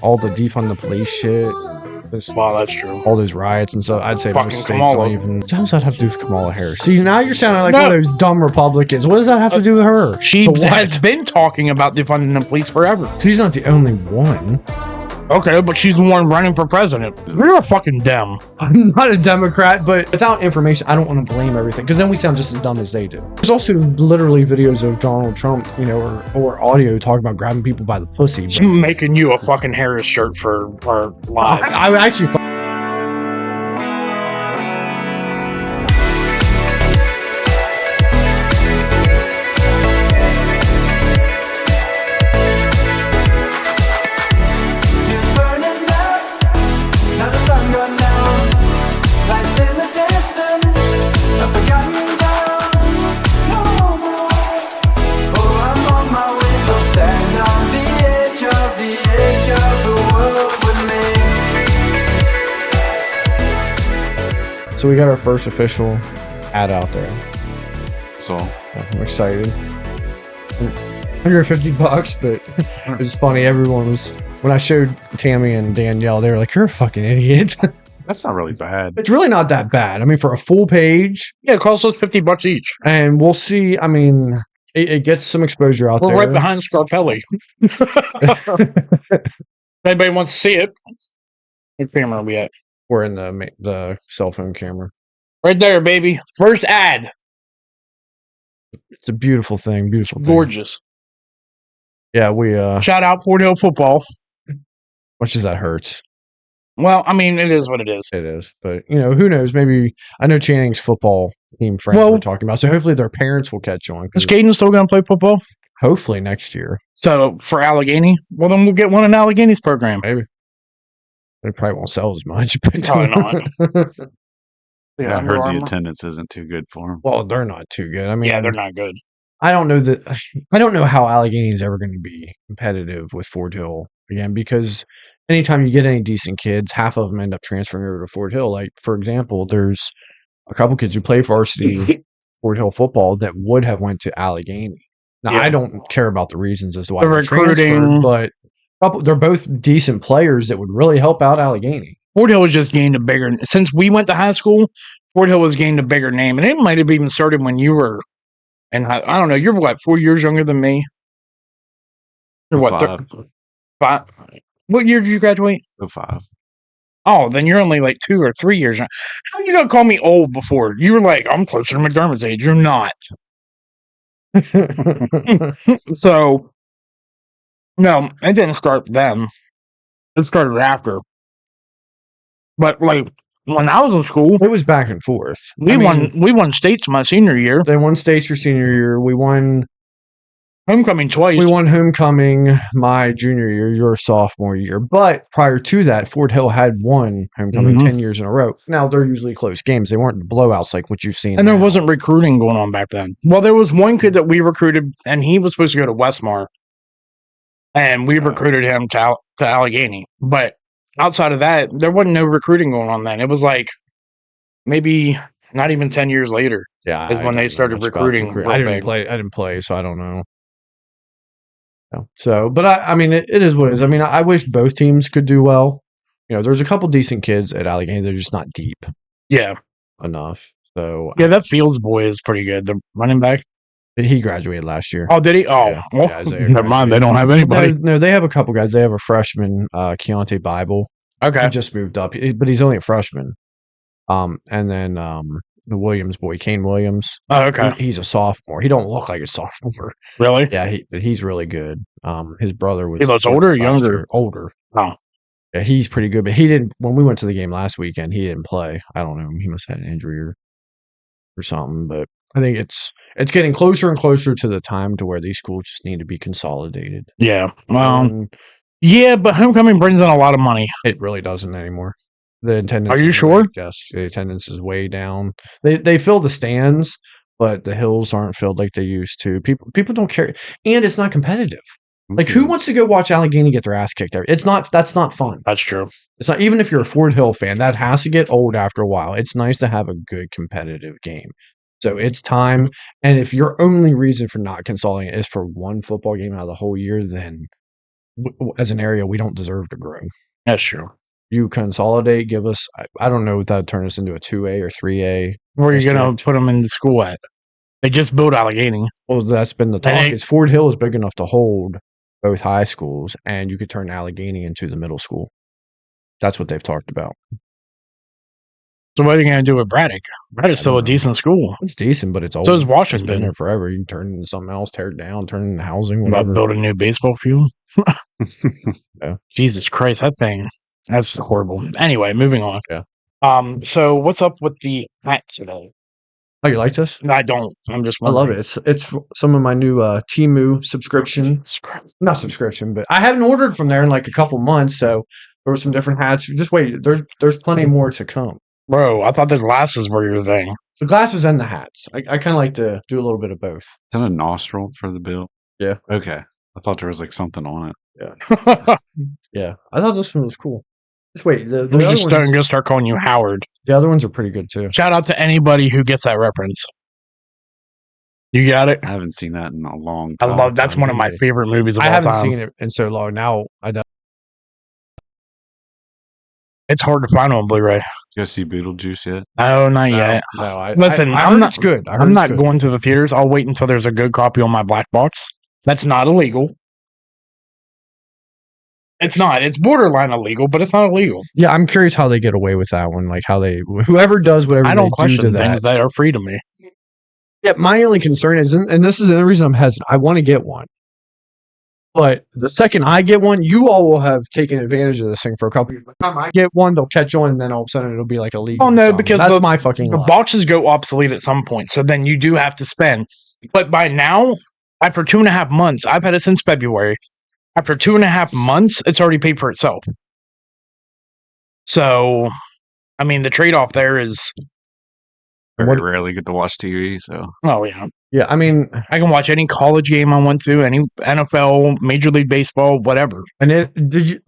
all the defund the police shit. Wow, that's true. All those riots and stuff. I'd say Fucking most states Kamala. don't even. What does that have to do with Kamala Harris? See, now you're sounding like No. one of those dumb Republicans. What does that have to do with her? She But what? has been talking about defunding the police forever. She's not the only one. Okay, but she's the one running for president. You're a fucking Dem. I'm not a Democrat, but without information, I don't want to blame everything because then we sound just as dumb as they do. There's also literally videos of Donald Trump, you know, or audio talking about grabbing people by the pussy. She's making you a fucking Harris shirt for our live. I actually thought. So we got our first official ad out there. So I'm excited. $150, but it was funny. Everyone was, when I showed Tammy and Danielle, they were like, "You're a fucking idiot." that's not really bad. It's really not that bad. I mean, for a full page. Yeah, it costs us $50 each. And we'll see. I mean, it gets some exposure out there. We're right behind Scarpelli. If anybody wants to see it, what camera are we at? We're in the cell phone camera. Right there, baby. First ad. It's a beautiful thing. Beautiful thing. Gorgeous. Yeah, we shout out Fort Hill football. Much as that hurts. Well, I mean, it is what it is. It is, but you know, who knows? Maybe I know Channing's football team friends we're talking about, so hopefully their parents will catch on. Is Caden still going to play football? Hopefully next year. So for Allegheny, well then we'll get one in Allegheny's program. Maybe. They probably won't sell as much. But probably not. Yeah, I heard the attendance isn't too good for them. Well, they're not too good. I mean, yeah, they're not good. I don't know how Allegheny is ever going to be competitive with Fort Hill again, because anytime you get any decent kids, half of them end up transferring over to Fort Hill. Like, for example, there's a couple kids who play varsity Fort Hill football that would have went to Allegheny. Now, I don't care about the reasons as to why they're recruiting, but they're both decent players that would really help out Allegheny. Fort Hill has just gained a bigger... Since we went to high school, Fort Hill has gained a bigger name. And it might have even started when you were... And I don't know, you're what, 4 years younger than me? You're what, 5? What year did you graduate? 05. Oh, then you're only like 2 or 3 years young. How are you going to call me old before? You were like, I'm closer to McDermott's age. You're not. So, no, it didn't start then. It started after. But like when I was in school, it was back and forth. We won states my senior year. They won states your senior year. We won homecoming twice. We won homecoming my junior year, your sophomore year. But prior to that, Fort Hill had won homecoming 10 years in a row. Now they're usually close games. They weren't blowouts like what you've seen. And there wasn't recruiting going on back then. Well, there was one kid that we recruited, and he was supposed to go to Westmar, and we recruited him to Allegheny, but. Outside of that, there wasn't no recruiting going on then. It was like maybe not even 10 years later. Yeah, is when they started recruiting. I didn't play, so I don't know. No. So, but I mean, it is what it is. I mean, I wish both teams could do well. You know, there's a couple decent kids at Allegheny. They're just not deep. Yeah, enough. So yeah, that Fields boy is pretty good. The running back. He graduated last year. Oh, did he? Oh, yeah, well, never mind. They don't have anybody. No, they have a couple guys. They have a freshman, Keontae Bible. Okay. He just moved up, but he's only a freshman. And then the Williams boy, Kane Williams. Oh, okay. He's a sophomore. He don't look like a sophomore. Really? Yeah, he's really good. His brother was... He looks older or younger? Older. Oh. Yeah, he's pretty good, but he didn't... When we went to the game last weekend, he didn't play. I don't know. He must have had an injury or something, but... I think it's getting closer and closer to the time to where these schools just need to be consolidated. Yeah. Yeah, but homecoming brings in a lot of money. It really doesn't anymore. The attendance. Are you sure? Yes, the attendance is way down. They fill the stands, but the hills aren't filled like they used to. People don't care, and it's not competitive. Like, who wants to go watch Allegheny get their ass kicked? That's not fun. That's true. It's not, even if you're a Fort Hill fan, that has to get old after a while. It's nice to have a good competitive game. So it's time. And if your only reason for not consolidating is for one football game out of the whole year, then as an area, we don't deserve to grow. That's true. You consolidate, give us. I don't know what that would turn us into, a 2A or 3A. Where are you going to put them in the school at? They just built Allegheny. Well, that's been the talk. It's Fort Hill is big enough to hold both high schools, and you could turn Allegheny into the middle school. That's what they've talked about. So what are you going to do with Braddock? Braddock's still a decent school. It's decent, but it's old. So is Washington. It's been there forever. You can turn it into something else, tear it down, turn it into housing, whatever. Build a new baseball field? Yeah. Jesus Christ, that thing. That's horrible. Anyway, moving on. Yeah. So what's up with the hat today? Oh, you like this? I don't. I'm just wondering. I love it. It's some of my new Temu subscription. Not subscription, but I haven't ordered from there in like a couple months, so there were some different hats. Just wait, there's plenty more to come. Bro, I thought the glasses were your thing. The glasses and the hats. I kind of like to do a little bit of both. Is that a nostril for the bill? Yeah. Okay. I thought there was like something on it. Yeah. Yeah. I thought this one was cool. Just wait. The We're just going to start calling you Howard. The other ones are pretty good too. Shout out to anybody who gets that reference. You got it? I haven't seen that in a long time. I love that's one of my favorite movies of all time. I haven't seen it in so long. Now I know. It's hard to find on Blu-ray. You guys see Beetlejuice yet? No, not yet. No, listen, I'm not good. I'm not going to the theaters. I'll wait until there's a good copy on my black box. That's not illegal. It's not. It's borderline illegal, but it's not illegal. Yeah, I'm curious how they get away with that one. Like how whoever does whatever I don't they question do to things that are free to me. Yeah, my only concern is, and this is the reason I'm hesitant. I want to get one, but the second I get one, you all will have taken advantage of this thing for a couple years. By the time I get one, they'll catch on, and then all of a sudden it'll be like illegal. Oh no, because that's my fucking. The boxes go obsolete at some point, so then you do have to spend. But by now, after 2.5 months, I've had it since February. After 2.5 months, it's already paid for itself. So, I mean, the trade-off there is very rarely get to watch TV. So, oh yeah, yeah. I mean, I can watch any college game I want to, any NFL, Major League Baseball, whatever. And did you?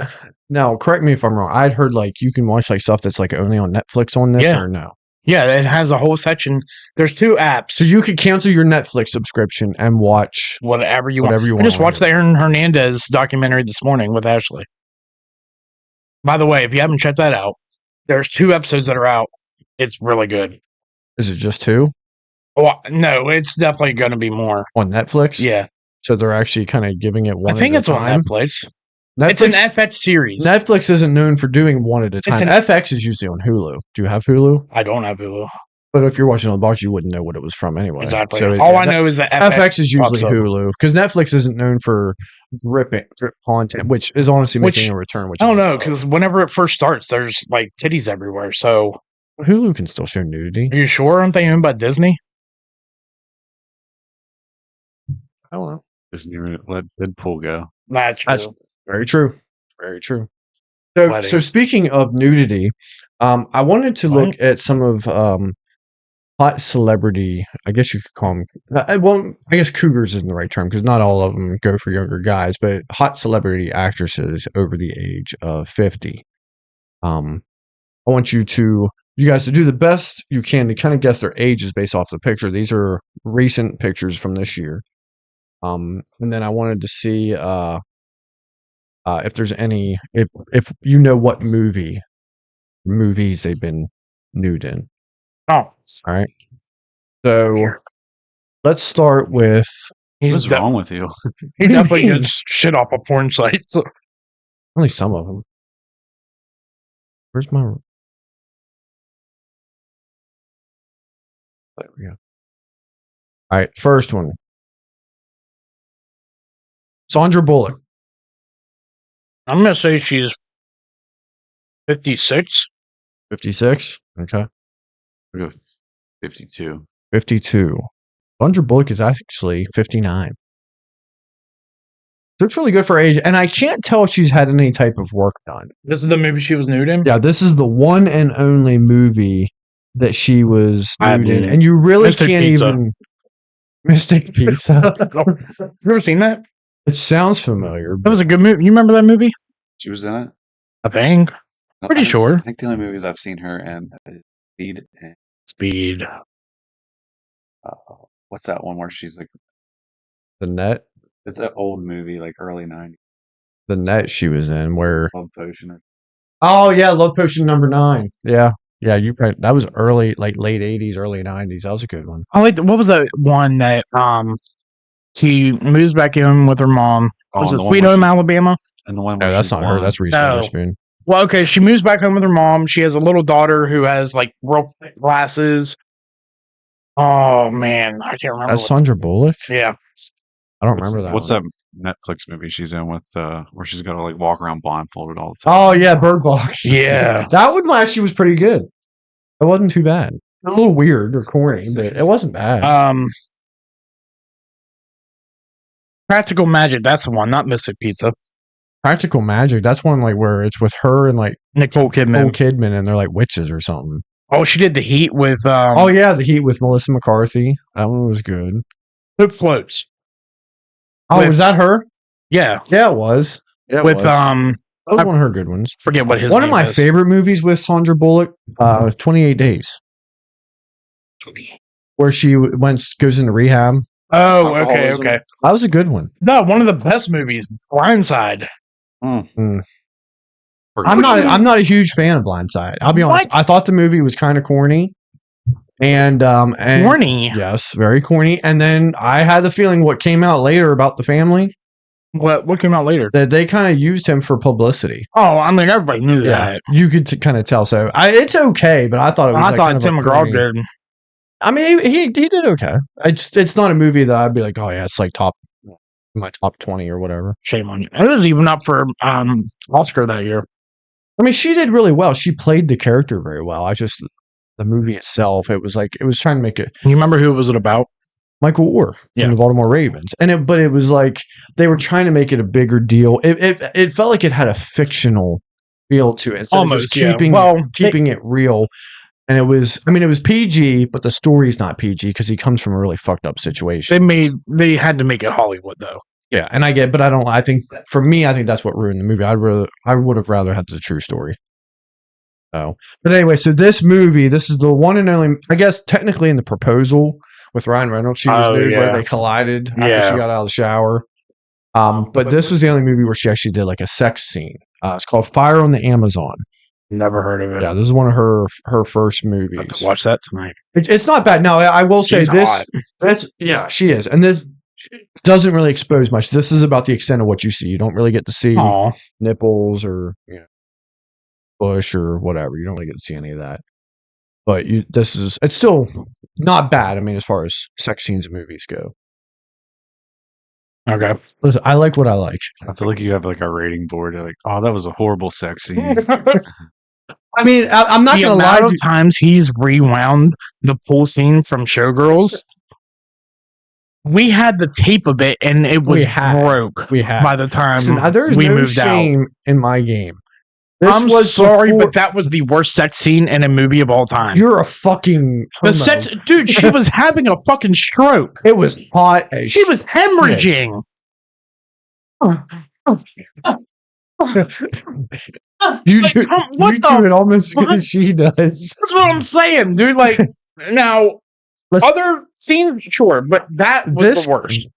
Now, correct me if I'm wrong. I'd heard like you can watch like stuff that's like only on Netflix on this, or no? Yeah, it has a whole section. There's 2 apps. So you could cancel your Netflix subscription and watch whatever you want. I just watched the Aaron Hernandez documentary this morning with Ashley. By the way, if you haven't checked that out, there's 2 episodes that are out. It's really good. Is it just 2? Well, no, it's definitely going to be more. On Netflix? Yeah. So they're actually kind of giving it one I think at it's a time? on Netflix. It's an FX series. Netflix isn't known for doing one at a time. FX is usually on Hulu. Do you have Hulu? I don't have Hulu. But if you're watching on the box, you wouldn't know what it was from anyway. Exactly. So all I know is that FX is usually Hulu, because Netflix isn't known for drip content, which is honestly making a return. Which I don't know, because whenever it first starts, there's like titties everywhere. So Hulu can still show nudity. Are you sure? Aren't they owned by Disney? I don't know. Disney let Deadpool go. That's very true. Very true. So speaking of nudity, I wanted to look at some of hot celebrity. I guess you could call them. Well, I guess cougars isn't the right term because not all of them go for younger guys, but hot celebrity actresses over the age of 50. I want you guys to do the best you can to kind of guess their ages based off the picture. These are recent pictures from this year. And then I wanted to see if there's any, if you know what movies they've been nude in. Oh, all right. So let's start with. What's wrong with you? He definitely gets shit off of porn sites. Only some of them. Where's my? There we go. All right, first one. Sandra Bullock. I'm gonna say she's 56. 56. Okay. We'll go 52. 52. Sandra Bullock is actually 59. Looks really good for her age, and I can't tell if she's had any type of work done. This is the movie she was nude in? Yeah, this is the one and only movie that she was nude in, and you really Mystic can't Pizza. even. Mystic Pizza. You ever seen that? It sounds familiar. That was a good movie. You remember that movie? She was in it? I think. Pretty sure. I think the only movies I've seen her in is Speed. And, Speed. what's that one where she's like. The Net? It's an old movie, like early 90s. the net she was in where. Love Potion. Oh yeah, Love Potion #9. Yeah, you that was early, like late '80s, early '90s. That was a good one. I like what was that one that she moves back in with her mom? Oh, Was and it the one Sweet where Home she- Alabama? And the one No, where that's she's not her. blind. That's Reese No. Witherspoon. Well, okay, she moves back home with her mom. She has a little daughter who has like real thick glasses. Oh man, I can't remember. That's Sandra Bullock. Yeah, I don't remember that. What's one. that Netflix movie she's in with where she's got to like walk around blindfolded all the time? Oh yeah, Bird Box. Yeah. That one actually was pretty good. It wasn't too bad. A little weird or corny, but it wasn't bad. Practical Magic. That's the one, not Mystic Pizza. Practical Magic. That's one like where it's with her and like Nicole Kidman. Nicole Kidman, and they're like witches or something. Oh, she did The Heat with. Oh yeah, The Heat with Melissa McCarthy. That one was good. Hoop Floats. Oh, was that her? Yeah, Yeah, it was. Yeah, it with was. That was one of her good ones. forget what his One name of my is. favorite movies with Sandra Bullock, 28 Days, where she goes into rehab. Oh, okay, Alcoholism. okay. That was a good one. No, one of the best movies, Blindside. I'm not a huge fan of Blindside. I'll be honest. What? I thought the movie was kind of corny, and Corny. Yes, very corny. And then I had the feeling what came out later about the family What came out later? that they kind of used him for publicity. Oh, I mean, everybody knew that. You could kind of tell. So it's okay, but I thought it was. I like thought kind of Tim a McGraw corny- did. I mean, he did okay. It's not a movie that I'd be like, oh yeah, it's like my top 20 or whatever. Shame on you. It was even up for Oscar that year. I mean, she did really well. She played the character very well. The movie itself, it was trying to make it You remember who was it about? Michael Orr from Yeah. the Baltimore Ravens, but it was like they were trying to make it a bigger deal. It felt like it had a fictional feel to it, instead of just Almost, yeah. keeping Well, keeping it real. And it was PG, but the story's not PG because he comes from a really fucked up situation. They had to make it Hollywood though. Yeah, and but I think for me, I think that's what ruined the movie. I would have rather had the true story. So, but anyway, so this movie, this is the one and only, I guess, technically in The Proposal with Ryan Reynolds, she was nude where they collided after she got out of the shower. But this was the only movie where she actually did like a sex scene. It's called Fire on the Amazon. Never heard of it. Yeah, this is one of her first I have movies. to watch that tonight. It's not bad. No, I will say She's this. hot. She is, and this doesn't really expose much. This is about the extent of what you see. You don't really get to see Aw. nipples or bush or whatever. You don't really get to see any of that. But it's still not bad. I mean, as far as sex scenes in movies go. Okay. Listen, I like what I like. I feel like you have like a rating board. You're like, oh, that was a horrible sex scene. I mean, I'm not The going to lie. amount of times he's rewound the pool scene from Showgirls. We had the tape of it, and it was broke We had. by the time Listen, there's we no moved out. shame in my game. This I'm was sorry, before- but that was the worst sex scene in a movie of all time. You're a fucking homo. The sex, dude, she was having a fucking stroke. It was hot as She was hemorrhaging. You Like, do, what you the do it almost as good fuck? as she does. That's what I'm saying, dude. Like, now, Listen- other scenes, sure, but that was the worst.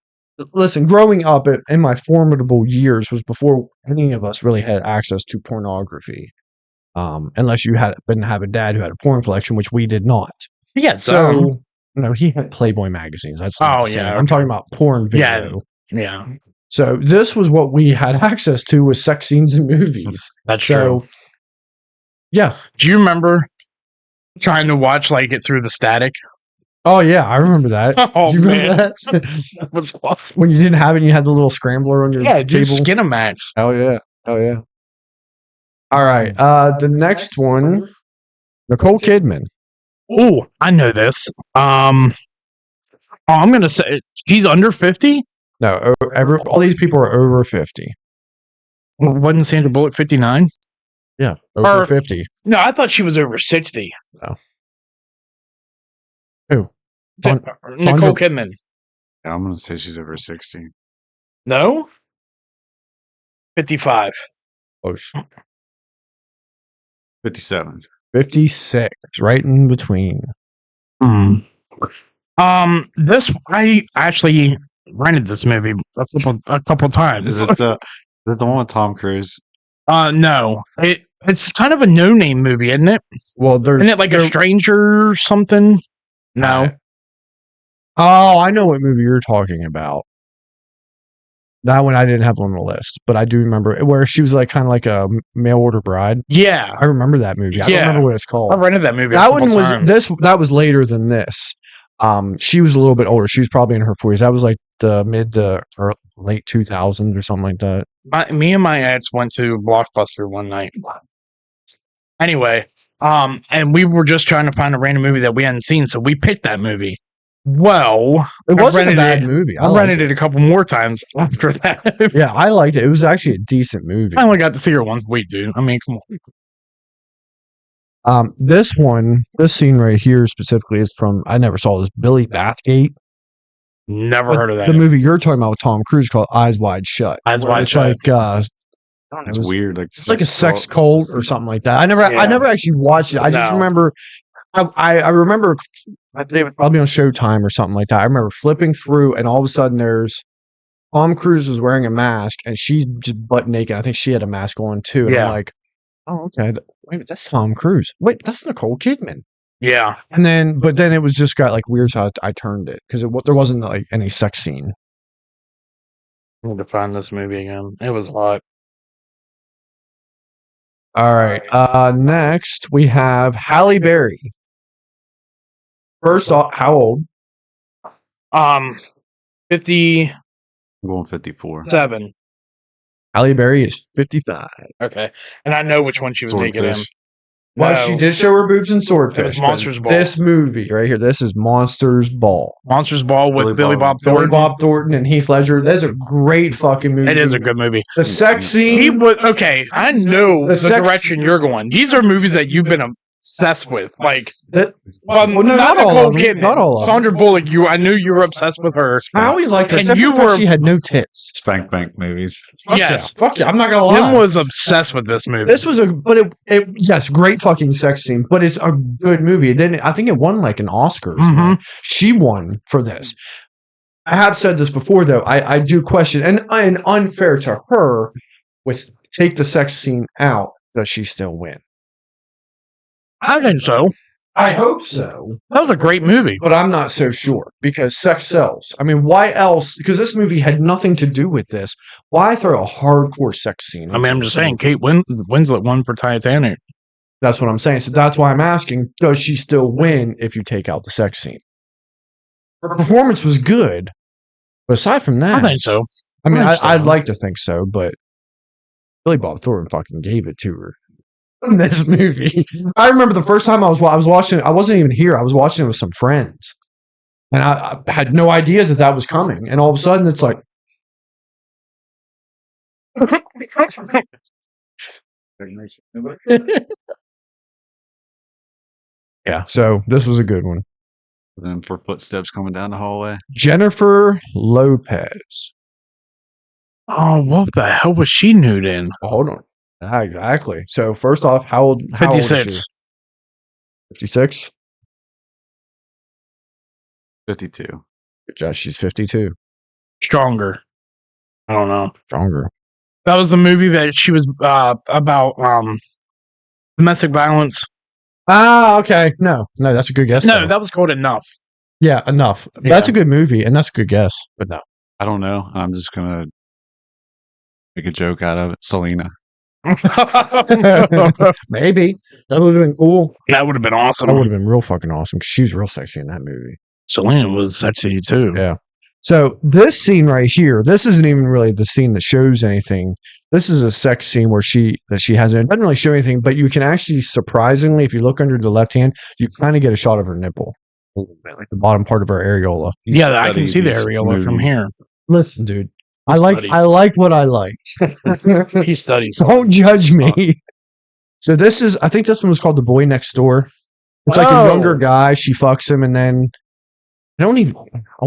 Listen, growing up in my formidable years was before any of us really had access to pornography. Unless you have a dad who had a porn collection, which we did not. Yeah, So, he had Playboy magazines. That's not the same. yeah, I'm okay. talking about porn video. Yeah, So this was what we had access to was sex scenes in movies. that's So, true. yeah. Do you remember trying to watch like it through the static? Oh yeah, I remember that. Oh Do you remember that? that was awesome. When you didn't have it, you had the little scrambler on your Yeah, table. dude, Skinamax. Oh yeah. All right. The next one, Nicole Kidman. Oh, I know this. I'm gonna say he's under 50. No, all these people are over 50. Wasn't Sandra Bullock 59? Yeah, over Or- 50. No, I thought she was over 60. Who? Nicole Kidman. Yeah, I'm gonna say she's over 60. No, 55. Close. 57. 56, right in between. This I actually rented this movie a couple times. Is it That's the one with Tom Cruise. No. It's kind of a no-name movie, isn't it? Well, Isn't it like a stranger or something? No. Oh, I know what movie you're talking about. That one I didn't have on the list, but I do remember it, where she was like kind of like a mail order bride. Yeah. I remember that movie. I don't remember what it's called. I rented that movie. That one was that was later than this. She was a little bit older. She was probably in her 40s. That was like the mid to or late 2000s or something like that. Me and my ex went to Blockbuster one night. Anyway, and we were just trying to find a random movie that we hadn't seen, so we picked that movie. Well, it wasn't a bad movie. I rented it a couple more times after that. Yeah, I liked it. It was actually a decent movie. I only got to see her once a week, dude. I mean, come on. This scene right here specifically is from, I never saw this, Billy Bathgate. Never heard of that. The movie you're talking about with Tom Cruise called Eyes Wide Shut. Eyes Wide Shut. It's like it's weird, like it's like a sex cult or something like that. I never actually watched it. I just remember I remember I think it was probably on Showtime or something like that. I remember flipping through and all of a sudden there's Tom Cruise was wearing a mask and she's just butt naked. I think she had a mask on too. And I'm like, oh, okay. Wait, that's Tom Cruise. Wait, that's Nicole Kidman. Yeah. And then, but then it was just got like weird how I turned it because there wasn't like any sex scene. I need to find this movie again. It was hot. All right. Next we have Halle Berry. First off, how old? 50. I'm going 54. 7. Halle Berry is 55. Okay. And I know which one she was naked in. Well, she did show her boobs in Swordfish. It was Monsters Ball. This movie right here, this is Monsters Ball. Monsters Ball with Billy Bob Thornton. Billy Bob Thornton and Heath Ledger. That's a great fucking movie. It is a good movie. The sex scene. He was okay. I know the direction you're going. These are movies that you've been obsessed with. Like, not all of them. Not all of them. Sandra Bullock. I knew you were obsessed with her. I always liked her. And she had no tits. Spank Bank movies. Fuck yeah. I'm not gonna lie. Tim was obsessed with this movie. This was yes, great fucking sex scene, but it's a good movie. It didn't. I think it won like an Oscar. Mm-hmm. She won for this. I have said this before, though. I do question, and unfair to her, with take the sex scene out, does she still win? I think so. I hope so. That was a great movie. But I'm not so sure because sex sells. I mean, why else? Because this movie had nothing to do with this. Why throw a hardcore sex scene? I mean, I'm just saying, Kate Winslet won for Titanic. That's what I'm saying. So that's why I'm asking, does she still win if you take out the sex scene? Her performance was good. But aside from that, I think so. I mean, I'd like to think so, but Billy Bob Thornton fucking gave it to her in this movie. I remember the first time I was watching it, I wasn't even here. I was watching it with some friends. And I had no idea that was coming. And all of a sudden, it's like... Yeah, so this was a good one. And then for footsteps coming down the hallway. Jennifer Lopez. Oh, what the hell was she nude in? Oh, hold on. Exactly. So first off, how old? 56. 56. 52. Good job. She's 52. Stronger. I don't know. Stronger. That was a movie that she was about domestic violence. Ah, okay. No, that's a good guess. No, that was called Enough. Yeah, Enough. Yeah. That's a good movie, and that's a good guess. But no, I don't know. I'm just gonna make a joke out of it. Selena. Maybe that would have been cool. That would have been awesome. That would have been real fucking awesome because she was real sexy in that movie. Selena was sexy too. Yeah. So this scene right here, this isn't even really the scene that shows anything. This is a sex scene where she has it. It doesn't really show anything, but you can actually, surprisingly, if you look under the left hand, you kind of get a shot of her nipple, like the bottom part of her areola. Yeah, I can see the areola from here. Listen, dude, I like what I like. He studies. Don't judge me. So this is, I think this one was called The Boy Next Door. It's like a younger guy. She fucks him, and then I want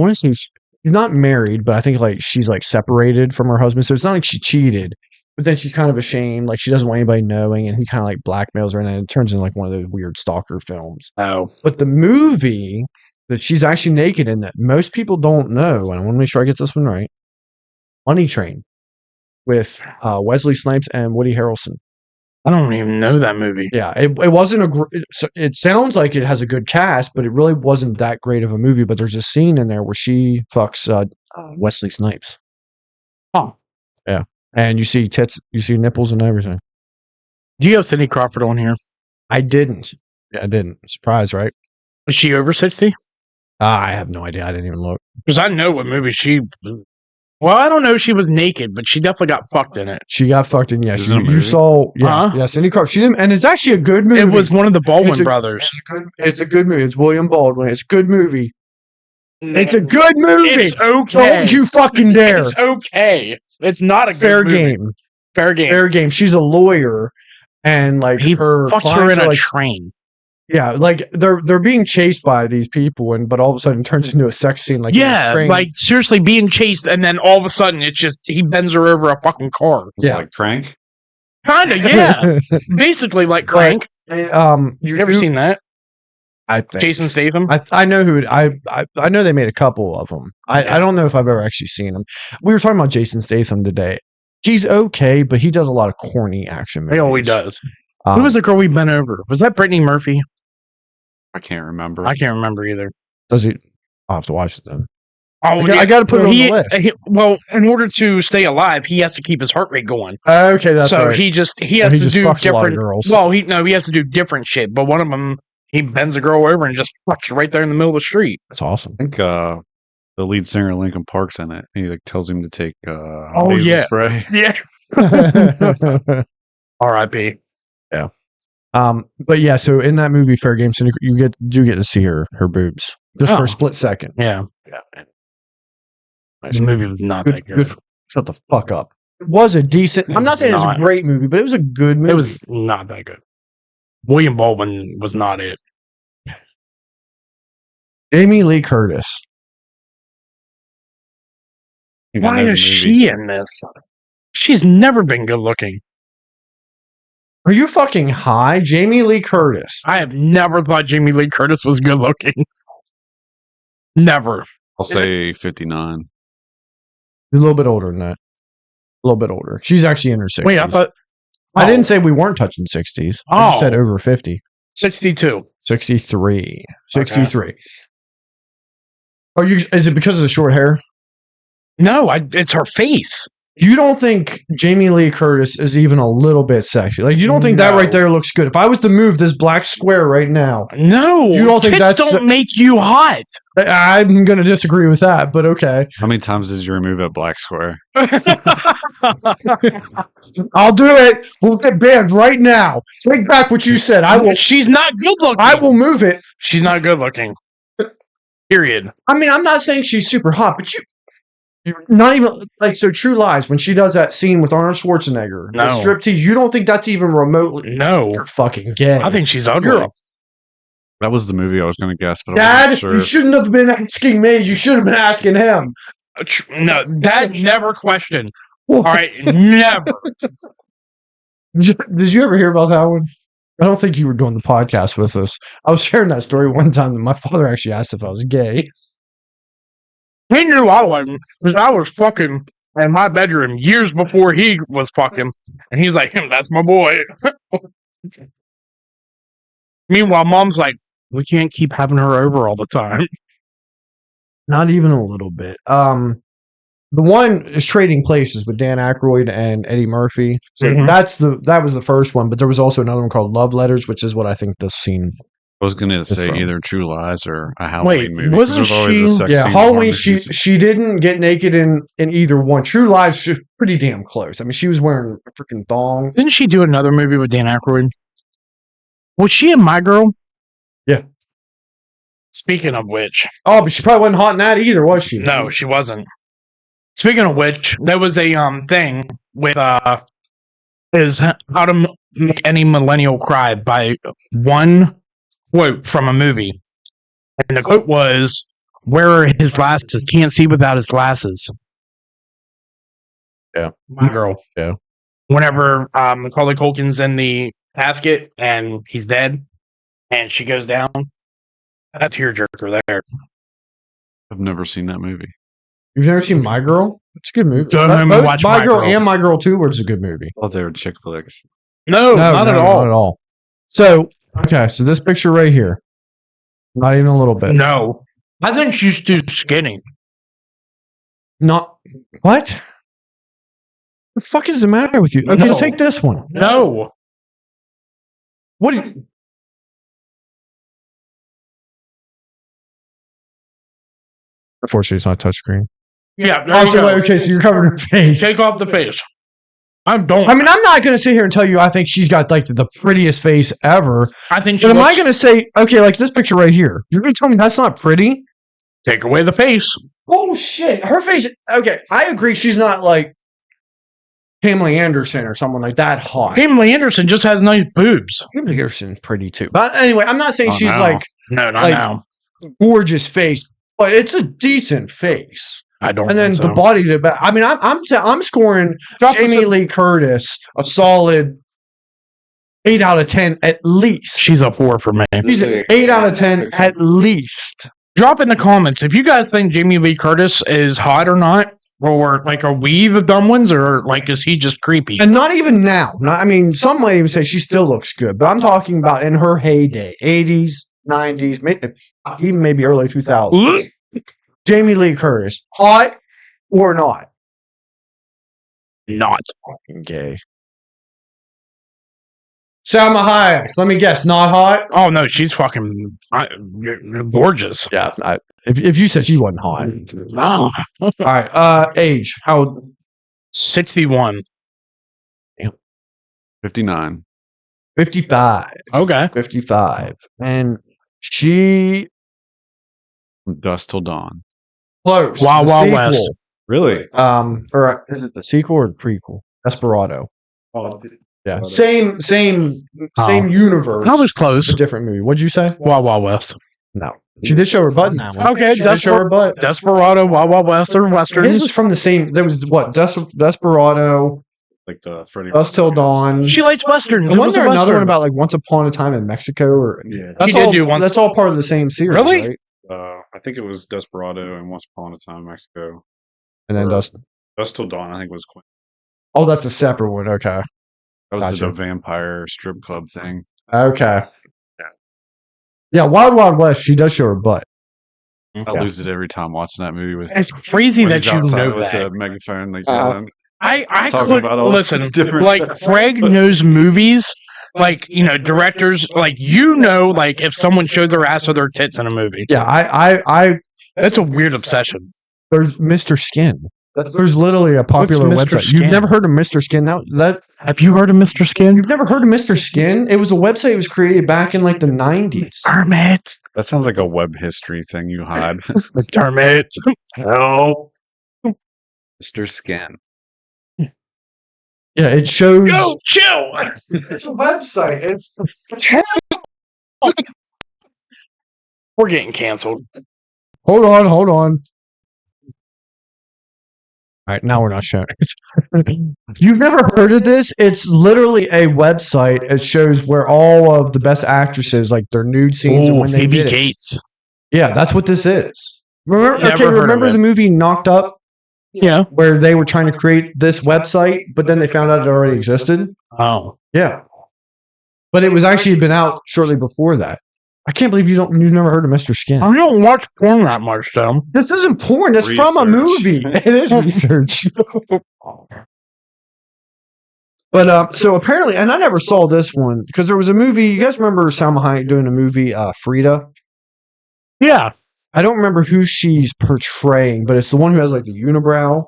to say she's not married, but I think like she's like separated from her husband. So it's not like she cheated, but then she's kind of ashamed. Like she doesn't want anybody knowing, and he kind of like blackmails her, and then it turns into like one of those weird stalker films. Oh, but the movie that she's actually naked in that most people don't know, and I want to make sure I get this one right. Money Train with Wesley Snipes and Woody Harrelson. I don't even know that movie. Yeah, it wasn't it sounds like it has a good cast, but it really wasn't that great of a movie. But there's a scene in there where she fucks Wesley Snipes. Huh. Yeah, and you see tits, you see nipples and everything. Do you have Cindy Crawford on here? I didn't. Yeah, I didn't. Surprise, right? Is she over 60? I have no idea. I didn't even look. Because I know what movie she... Well, I don't know if she was naked, but she definitely got fucked in it. She got fucked in. Yes, Is it a you movie? saw. Yeah, Uh-huh. yeah. Cindy Crawford. She didn't, and it's actually a good movie. It was one of the Baldwin It's a- brothers. It's a good movie. It's William Baldwin. It's a good movie. It's a good movie. It's okay. Don't you fucking dare. It's okay. It's not a good Fair movie. game. Fair game. Fair game. She's a lawyer, and like He her fucked her clients in are a like, train. yeah, like they're being chased by these people, but all of a sudden it turns into a sex scene. Like in this Yeah, train. like seriously being chased, and then all of a sudden it's just he bends her over a fucking car. It's Yeah. like Crank. Kinda, yeah. Basically like Crank. You've You've never seen that? I think Jason Statham? I know who I know they made a couple of them. I don't know if I've ever actually seen them. We were talking about Jason Statham today. He's okay, but he does a lot of corny action movies. He always does. Um, Who was the girl we bent over? Was that Brittany Murphy? I can't remember. I can't remember either. Does he? I'll have to watch it then. Oh, I gotta put it on the list. Well, in order to stay alive, he has to keep his heart rate going. Okay, that's so right. he has he to just do fucks a lot of different girls. Well, he has to do different shit. But one of them, he bends a girl over and just fucks her right there in the middle of the street. That's awesome. I think the lead singer of Linkin Park's in it. He like tells him to take Oh, nasal yeah. spray. Yeah. R.I.P. But yeah, so in that movie Fair Game, you get to see her boobs just for Oh. a split second. Yeah. Yeah. The movie was not that good. Shut the fuck up. It was a decent. I'm not saying it's Not. a great movie, but it was a good movie. It was not that good. William Baldwin was not it. Jamie Lee Curtis. I know Why the is movie. she in this? She's never been good looking. Are you fucking high? Jamie Lee Curtis. I have never thought Jamie Lee Curtis was good looking. Never. I'll say 59. A little bit older than that. A little bit older. She's actually in her 60s. Wait, I thought I didn't say we weren't touching 60s. I just said Oh. over 50. 62. 63. 63. Are you? Is it because of the short hair? No, it's her face. You don't think Jamie Lee Curtis is even a little bit sexy? Like, you don't think that No. right there looks good? If I was to move this black square right now, No, You don't think tits that's- don't make you hot. I'm going to disagree with that, but okay. How many times did you remove that black square? I'll do it. We'll get banned right now. Take back what you said. I will. She's not good looking. I will move it. She's not good looking. Period. I mean, I'm not saying she's super hot, but you're not even like so. True Lies, when she does that scene with Arnold Schwarzenegger, No. the striptease, you don't think that's even remotely? No, You're fucking gay. I think she's ugly. You're a That was the movie I was going to guess, but I Dad, wasn't sure. you shouldn't have been asking me. You should have been asking him. No, that never question. All right, never. Did you ever hear about that one? I don't think you were doing the podcast with us. I was sharing that story one time that my father actually asked if I was gay. He knew I wasn't because I was fucking in my bedroom years before he was fucking, and he's like, "That's my boy." Meanwhile, Mom's like, "We can't keep having her over all the time." Not even a little bit. The one is Trading Places with Dan Aykroyd and Eddie Murphy. So Mhm. that was the first one, but there was also another one called Love Letters, which is what I think this scene. I was going to say from. either True Lies or a Halloween movie. 'cause wasn't there's always she- a sex Yeah, scene in Halloween. horror She movies. didn't get naked in either one. True Lies, she was pretty damn close. I mean, she was wearing a freaking thong. Didn't she do another movie with Dan Aykroyd? Was she in My Girl? Yeah. Speaking of which, Oh, but she probably wasn't hot in that either, was she? no, she wasn't. Speaking of which, there was a thing with is how to make any millennial cry by one quote from a movie, and the quote was, "Where are his glasses? Can't see without his glasses." Yeah. My Girl. Yeah. Whenever Macaulay Culkin's in the casket and he's dead, and she goes down, that's a tearjerker there. I've never seen that movie. You've never seen My Girl? It's a good movie. Go home and Both watch My My Girl Girl. and My Girl 2 was a good movie. Oh, they were chick flicks. No, not at all. Not at all. So, okay, so this picture right here, not even a little bit. No. I think she's too skinny. Not what? The fuck is the matter with you? Okay, No. take this one. No. What? Do you, unfortunately, it's not touchscreen. Yeah. There Oh, you so go. wait, okay, so you're covering her face. Take off the face. I don't. I mean, I'm not going to sit here and tell you I think she's got like the prettiest face ever. I think she But am I looks- going to say, okay, like this picture right here? You're going to tell me that's not pretty? Take away the face. Oh shit, her face. Okay, I agree. She's not like Pamela Anderson or someone like that hot. Pamela Anderson just has nice boobs. Pamela Anderson's pretty too. But anyway, I'm not saying Oh, she's no. like No, not Like- now. gorgeous face, but it's a decent face. I don't. And then think the so. body to back. I mean, I'm scoring Drop the Jamie Lee Curtis a solid 8 out of 10 at least. She's a 4 for me. She's an 8 out of 10 at least. Drop in the comments if you guys think Jamie Lee Curtis is hot or not, or like are we the dumb ones, or like is he just creepy? And not even now. I mean, some might even say she still looks good, but I'm talking about in her heyday, 80s, 90s, even maybe early 2000s. Jamie Lee Curtis, hot or not? Not. Fucking gay. Salma Hayek, let me guess, not hot? Oh no, she's fucking gorgeous. Yeah, if you said she wasn't hot. Oh, All right, age, how old? 61. 59. 55. Okay. 55. And she From dusk till dawn. close. Wild the Wild sequel. West. Really? Or is it the sequel or the prequel? Desperado. Oh, Yeah, same Oh. universe. I was close. A different movie. What'd you say? Wild Wild West. No, she did show her butt in that one. Okay, she did show her butt. Desperado, Wild Wild West, or His westerns. was from the same. There was what Desperado, like the Freddy. Dusk Till Dawn. She likes westerns. And It wasn't was a there another western. one about like Once Upon a Time in Mexico? Or Yeah. that's She did all, do Once- That's all part of the same series, Really? right? I think it was Desperado and Once Upon a Time in Mexico. And then Or- Dust. Dusk Till Dawn, I think was Quinn. Oh, that's a separate one. Okay. That was Gotcha. the vampire strip club thing. Okay. Yeah, Wild Wild West. She does show her butt. I Yeah. lose it every time watching that movie with. It's crazy when that he's you outside know with that. the megaphone, like Uh-huh. yelling. I Talking could about all listen. these different Like stuff. Craig knows movies. Like directors. Like like if someone showed their ass or their tits in a movie. Yeah, I That's a weird obsession. there's Mr. Skin. There's literally a popular Mr. website. Skin? You've never heard of Mr. Skin? That Have you heard of Mr. Skin? you've never heard of Mr. Skin? It was a website that was created back in like the 90s. Hermit. That sounds like a web history thing you hide. Hermit. Help. Mr. Skin. Yeah, it shows. Yo, chill. It's a website. It's We're getting canceled. hold on. All right, now we're not showing it. You've never heard of this? It's literally a website. It shows where all of the best actresses, like their nude scenes, and Oh, when they Phoebe did it. Gates. Yeah, that's what this is. Never heard of Remember it. the movie Knocked Up, Yeah. where they were trying to create this website, but then they found out it already existed? Oh. Yeah. But it was actually been out shortly before that. I can't believe you've never heard of Mr. Skin. I don't watch porn that much, though. This isn't porn. That's from a Research. movie. It is research. But so apparently, and I never saw this one because there was a movie. You guys remember Salma Hayek doing a movie, Frida? Yeah. I don't remember who she's portraying, but it's the one who has like the unibrow.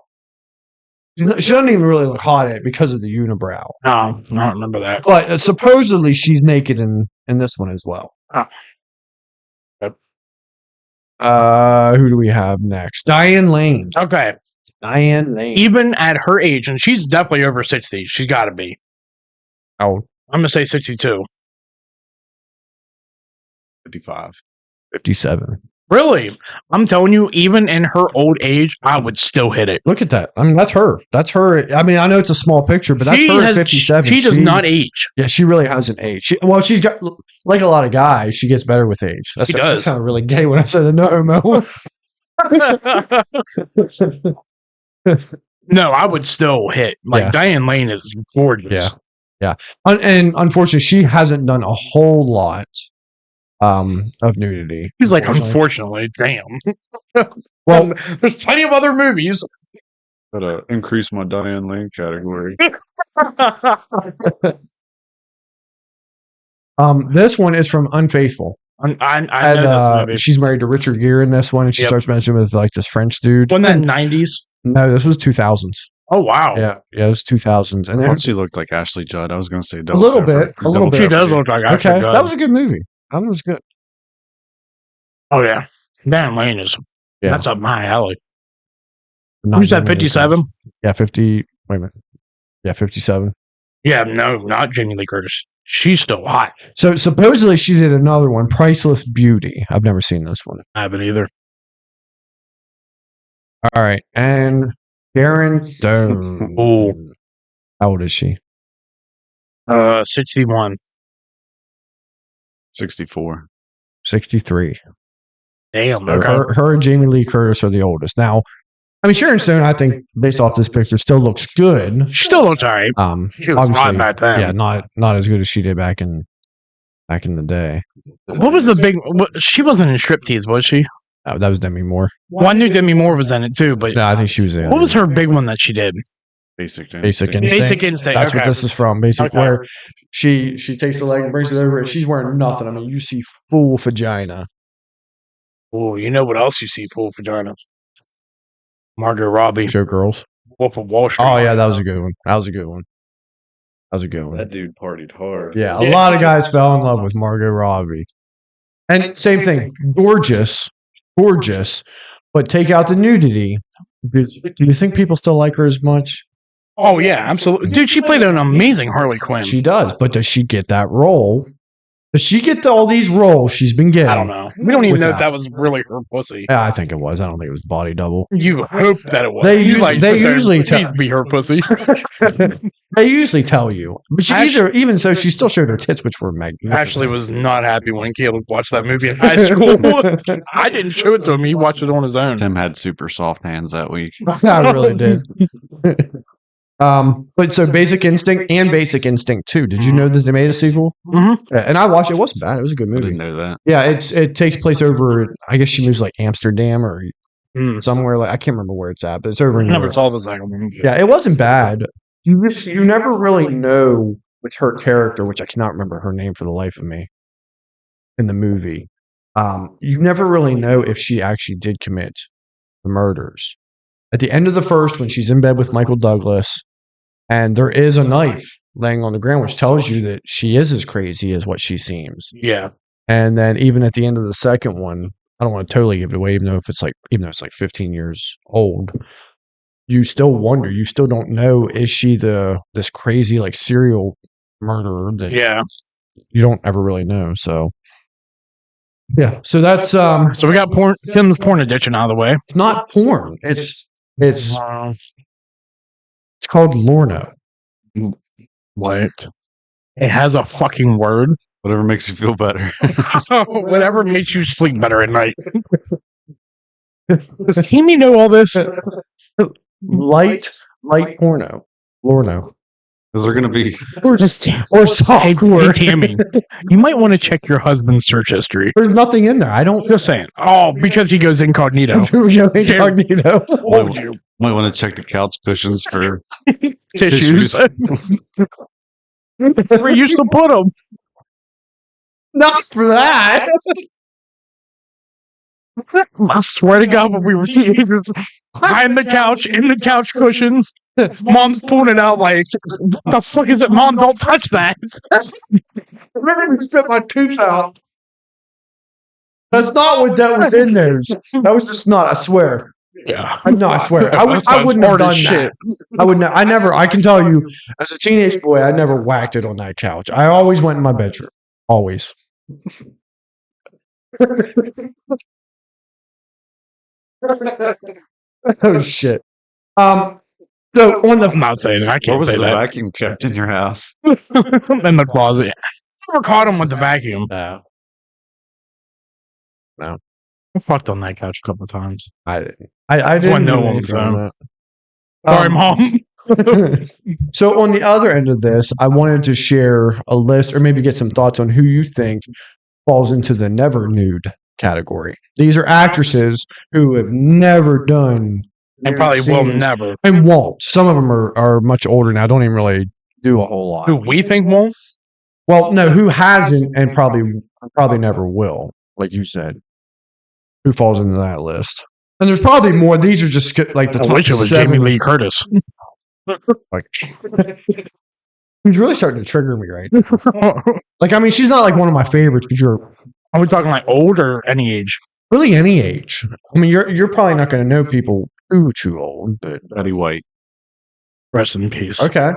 She doesn't even really look hot at it because of the unibrow. No, I don't remember that. But supposedly she's naked in this one as well. Oh. Yep. Who do we have next? Diane Lane. Okay. Diane Lane. Even at her age, and she's definitely over 60. She's got to be. How old? I'm going to say 62. 55. 57. Really? I'm telling you, even in her old age, I would still hit it. Look at that. I mean, that's her. That's her. I mean, I know it's a small picture, but that's her at 57. She does not age. Yeah, she really hasn't aged. She's got, like a lot of guys, she gets better with age. She does. That sounded really gay when I said no homo. No, I would still hit. Like, Yeah. Diane Lane is gorgeous. Yeah. And unfortunately, she hasn't done a whole lot of nudity. He's like, unfortunately, damn. Well, there's plenty of other movies. Gotta increase my Diane Lane category. this one is from Unfaithful. I know this movie. She's married to Richard Gere in this one, and she starts mentioning with like this French dude. Wasn't that 90s? No, this was 2000s. Oh wow. Yeah, it was 2000s. And I then thought she looked like Ashley Judd. I was going to say a little bit. She does look like Ashley Judd. That was a good movie. That was good. Oh yeah, Diane Lane is. Yeah. That's up my alley. Not Who's that? Jamie Lee 57. Curtis. Yeah, 50. Wait a minute. Yeah, 57. Yeah, no, not Jamie Lee Curtis. She's still hot. So supposedly she did another one, Priceless Beauty. I've never seen this one. I haven't either. All right, and Sharon Stone. Oh, how old is she? 61. 64. 63. Damn. So Okay. her and Jamie Lee Curtis are the oldest. Now, I mean, Sharon Stone, I think, based off this picture, still looks good. She still looks alright. She was hot back then. Yeah, not as good as she did back in the day. What was the big? She wasn't in Striptease, was she? That was Demi Moore. Well, I knew Demi Moore was in it too, but No, I think she was in. what was her big one that she did? Basic Instinct. Basic Instinct. That's what okay. this is from. Basically, Okay. where she takes the leg and brings it over, and she's wearing nothing. I mean, you see full vagina. Oh, you know what else you see full vagina? Margot Robbie, Showgirls. Wolf of Wall Street. Oh yeah, that was a good one. That was a good one. That dude partied hard. Yeah, a lot of guys fell in love with Margot Robbie. And same thing, gorgeous, but take out the nudity. Do you think people still like her as much? Oh yeah, absolutely, dude. She played an amazing Harley Quinn. She does, but does she get that role? Does she get all these roles she's been getting? I don't know. We don't even know if Without. that was really her pussy. Yeah, I think it was. I don't think it was body double. You hope that it was. They You, usually- sit they there and usually please tell- be her pussy. They usually tell you, but she even so, she still showed her tits, which were magnificent. Ashley was not happy when Caleb watched that movie in high school. I didn't show it to him. He watched it on his own. Tim had super soft hands that week. I really did. But so Basic Instinct and Basic Instinct 2. Did you know that they made a sequel? Mm-hmm. And I watched it. It wasn't bad. It was a good I movie. didn't know that. Yeah, it takes place over. I guess she moves like Amsterdam or Mm. somewhere like I can't remember where it's at, but it's over in Never Europe. saw the second one. Yeah, it wasn't bad. You never really know with her character, which I cannot remember her name for the life of me in the movie. You never really know if she actually did commit the murders. At the end of the first, when she's in bed with Michael Douglas, and there is a knife laying on the ground, which tells you that she is as crazy as what she seems. Yeah. And then even at the end of the second one, I don't want to totally give it away, even though it's like 15 years old. You still wonder. You still don't know, is she this crazy like serial murderer that Yeah. you don't ever really know. So yeah. So that's So we got Tim's porn addiction out of the way. it's not porn. It's called Lorno. What? It has a fucking word. Whatever makes you feel better. Whatever makes you sleep better at night. Does Timmy know all this? Light porno. Lorno. Is there going to be... Or Hey, softcore. Tammy, you might want to check your husband's search history. There's nothing in there. I don't Just saying. Oh, because he goes incognito. incognito. What would you? Might want to check the couch cushions for Tissues. That's where you used to put them. Not for that. I swear to God, when we were teenagers, behind the couch, in the couch cushions, Mom's pulling it out like, the fuck is it, Mom? Don't touch that. Remember, we spit my tooth out. That's not what that was in there. That was just not. I swear. Yeah. No, I swear. I wouldn't have done that. I would. I never. I can tell you, as a teenage boy, I never whacked it on that couch. I always went in my bedroom. Always. Oh shit. So on the I'm not saying it. I What can't was say the that. vacuum kept in your house? In the closet. Never caught him with the vacuum. no, I fucked on that couch a couple of times. I That's didn't when no do one was anything on home. that. Sorry, Um, Mom. So on the other end of this, I wanted to share a list or maybe get some thoughts on who you think falls into the never nude category. These are actresses who have never done And nude probably will scenes never. and won't. Some of them are much older now, don't even really do a whole lot. Who we think won't? Well, no, who hasn't and probably never will, like you said. Who falls into that list? And there's probably more. These are just like the I top wish it was 7. Jamie Lee Curtis. Like, who's really starting to trigger me right now. Like, I mean, she's not like one of my favorites, but you're Are we talking like old or any age? really any age. I mean, you're probably not going to know people too old, but Betty White. Rest in peace. okay.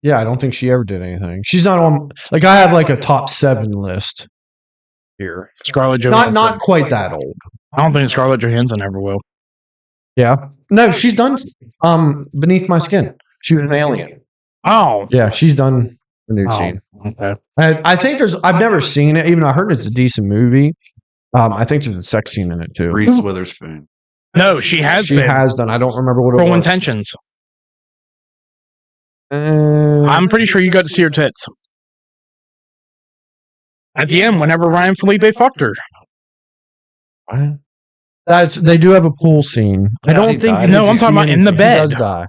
Yeah, I don't think she ever did anything. She's not on. Like, I have like a top 7 list here. Scarlett Johansson. Not quite that old. I don't think Scarlett Johansson ever will. Yeah. No, she's done. Beneath My Skin. She was an alien. Oh. Yeah, she's done the nude Oh, scene. okay. I think I've never seen it, even though I heard it's a decent movie. I think there's a sex scene in it too. Reese Witherspoon. No, she has She been. has done. I don't remember what it Cruel was. Intentions. I'm I'm pretty sure you got to see her tits. At the end, whenever Ryan Felipe fucked her. They do have a pool scene. I Yeah, don't he think. died. No, I'm talking about in the He bed. does die.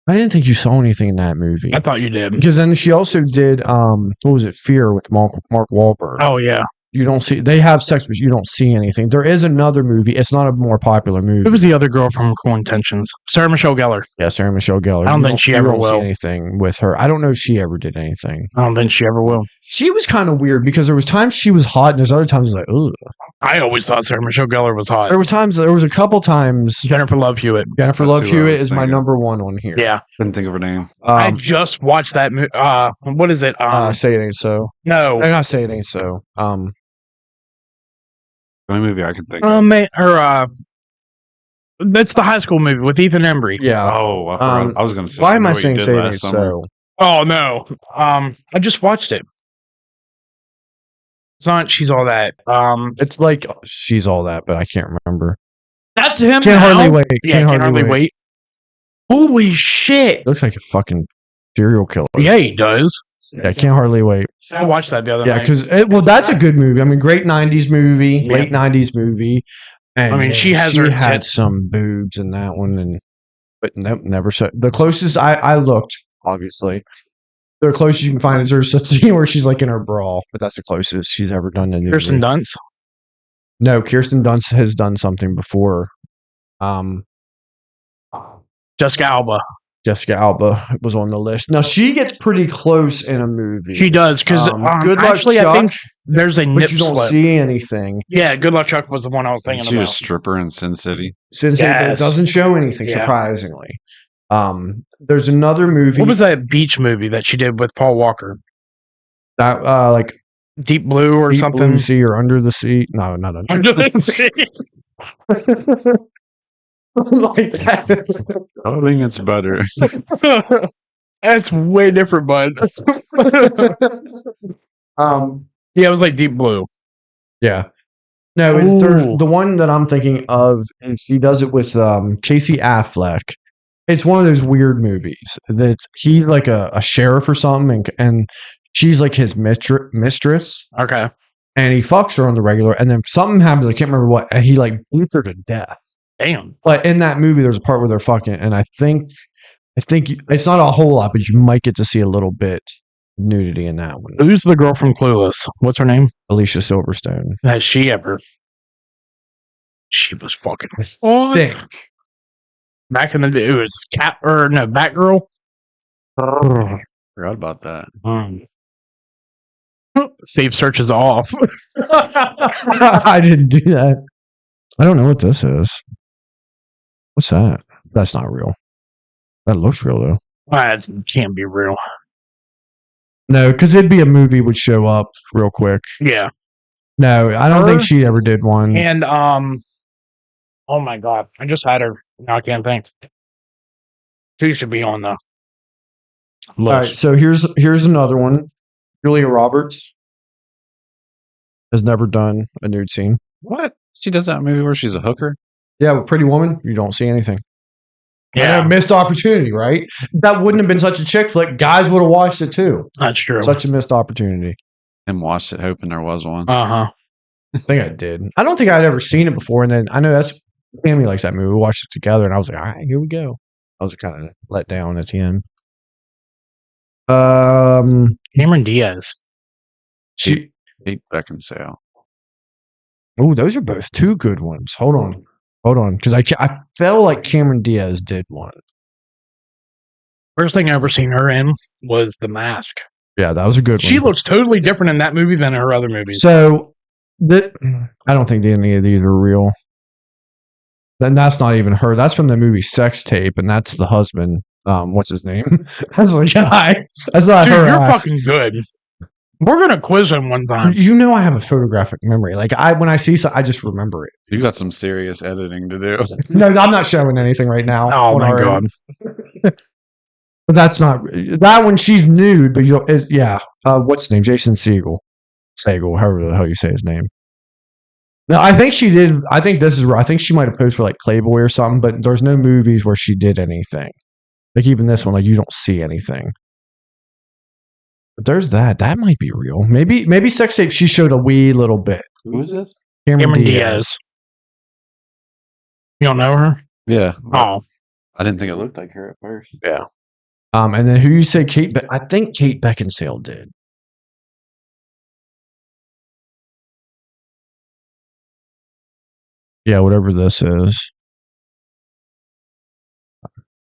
I didn't think you saw anything in that movie. I thought you did. Because then she also did what was it? Fear with Mark Wahlberg. Oh, yeah. You don't see. They have sex, but you don't see anything. There is another movie. It's not a more popular movie. Who was the other girl from Cruel Intentions? Sarah Michelle Gellar. Yeah, Sarah Michelle Gellar. I don't You think she you ever don't see will. anything with her. I don't know if she ever did anything. I don't think she ever will. She was kind of weird because there was times she was hot, and there's other times like, ugh. I always thought Sarah Michelle Gellar was hot. There was a couple times. Jennifer Love Hewitt. Jennifer That's Love who I Hewitt was is my thinking. number 1 on here. Yeah. Couldn't think of her name. I just watched that movie. What is it? Say it ain't so. No. I'm not say it ain't so. The only movie I can think of. That's the high school movie with Ethan Embry. Yeah. Oh, I forgot. I was going to say. Why am know I what you saying did say it ain't last summer. so? Oh no. I just watched it. It's not She's All That. It's like she's all that, but I can't remember. That's him. Can't now. hardly wait. Yeah, can't hardly wait. Holy shit. Looks like a fucking serial killer. Yeah, he does. Yeah, can't hardly wait. I watched that the other Yeah, night. because that's a good movie. I mean, great '90s movie, Yeah. late '90s movie. And I mean, she had had some boobs in that one, but never so. The closest I looked, obviously, the closest you can find is there's a scene where she's like in her bra, but that's the closest she's ever done in the Kirsten movie. Dunst. No, Kirsten Dunst has done something before. Jessica Alba. Jessica Alba was on the list. Now she gets pretty close in a movie. She does because Good Luck actually, Chuck, I think there's a but nip you don't slip. see anything. Yeah, Good Luck Chuck was the one I was Is thinking she a about. stripper in Sin City? Since Yes. it doesn't show anything, Yeah. surprisingly. There's another movie What was that beach movie that she did with Paul Walker? that like Deep Blue or Deep something? Blue Sea or Under the Sea. No, not Under Under the the Sea. Sea. Like that. I think it's better. That's way different, bud. Yeah, it was like Deep Blue. Yeah. No, Ooh. the one that I'm thinking of is he does it with Casey Affleck. It's one of those weird movies that he's like a sheriff or something, and she's like his mistress, Okay. and he fucks her on the regular, and then something happens. I can't remember what, and he like beats her to death. Damn. But in that movie, there's a part where they're fucking, and I think it's not a whole lot, but you might get to see a little bit of nudity in that one. Who's the girl from Clueless? What's her name? Alicia Silverstone. Has she ever? She was fucking Thick. back in the day. It was Batgirl. Forgot about that. Save searches off. I didn't do that. I don't know what this is. What's that? That's not real. That looks real though. That can't be real. No, because it'd be a movie would show up real quick. Yeah. No, I don't Her? think she ever did one. And oh my god, I just had her. Now I can't think. She should be on the list. All right, so here's another one. Julia Roberts has never done a nude scene. What? She does that movie where she's a hooker? Yeah, with Pretty Woman, you don't see anything. I know, missed opportunity, right? That wouldn't have been such a chick flick. Guys would have watched it too. That's true. Such a missed opportunity. And watched it hoping there was one. Uh-huh. I think I did. I don't think I'd ever seen it before, and then I know that's Tammy likes that movie. We watched it together, and I was like, all right, here we go. I was kind of let down at the end. Cameron Diaz. She. Kate Beckinsale. Oh, those are both two good ones. Hold on, because I felt like Cameron Diaz did one. First thing I ever seen her in was The Mask. Yeah, that was a good one. She looks totally different in that movie than her other movies. So, I don't think any of these are real. Then that's not even her. That's from the movie Sex Tape, and that's the husband. What's his name? That's the guy. That's not Dude, her. you're ass. fucking good. We're gonna quiz him one time. You know, I have a photographic memory. Like when I see something, I just remember it. You got some serious editing to do. No, I'm not showing anything right now. Oh my god. But that's not that one. She's nude, but you don't. Yeah. What's his name? Jason Segel. However the hell you say his name. No, I think she did. I think this is right. I think she might have posed for like Playboy or something, but there's no movies where she did anything. Like even this one, like you don't see anything. But there's that. That might be real. Maybe Sex Tape. She showed a wee little bit. Who is this? Cameron Diaz. You don't know her? Yeah. Oh. I didn't think it looked like her at first. Yeah. And then who you say Kate? I think Kate Beckinsale did. Yeah, whatever this is.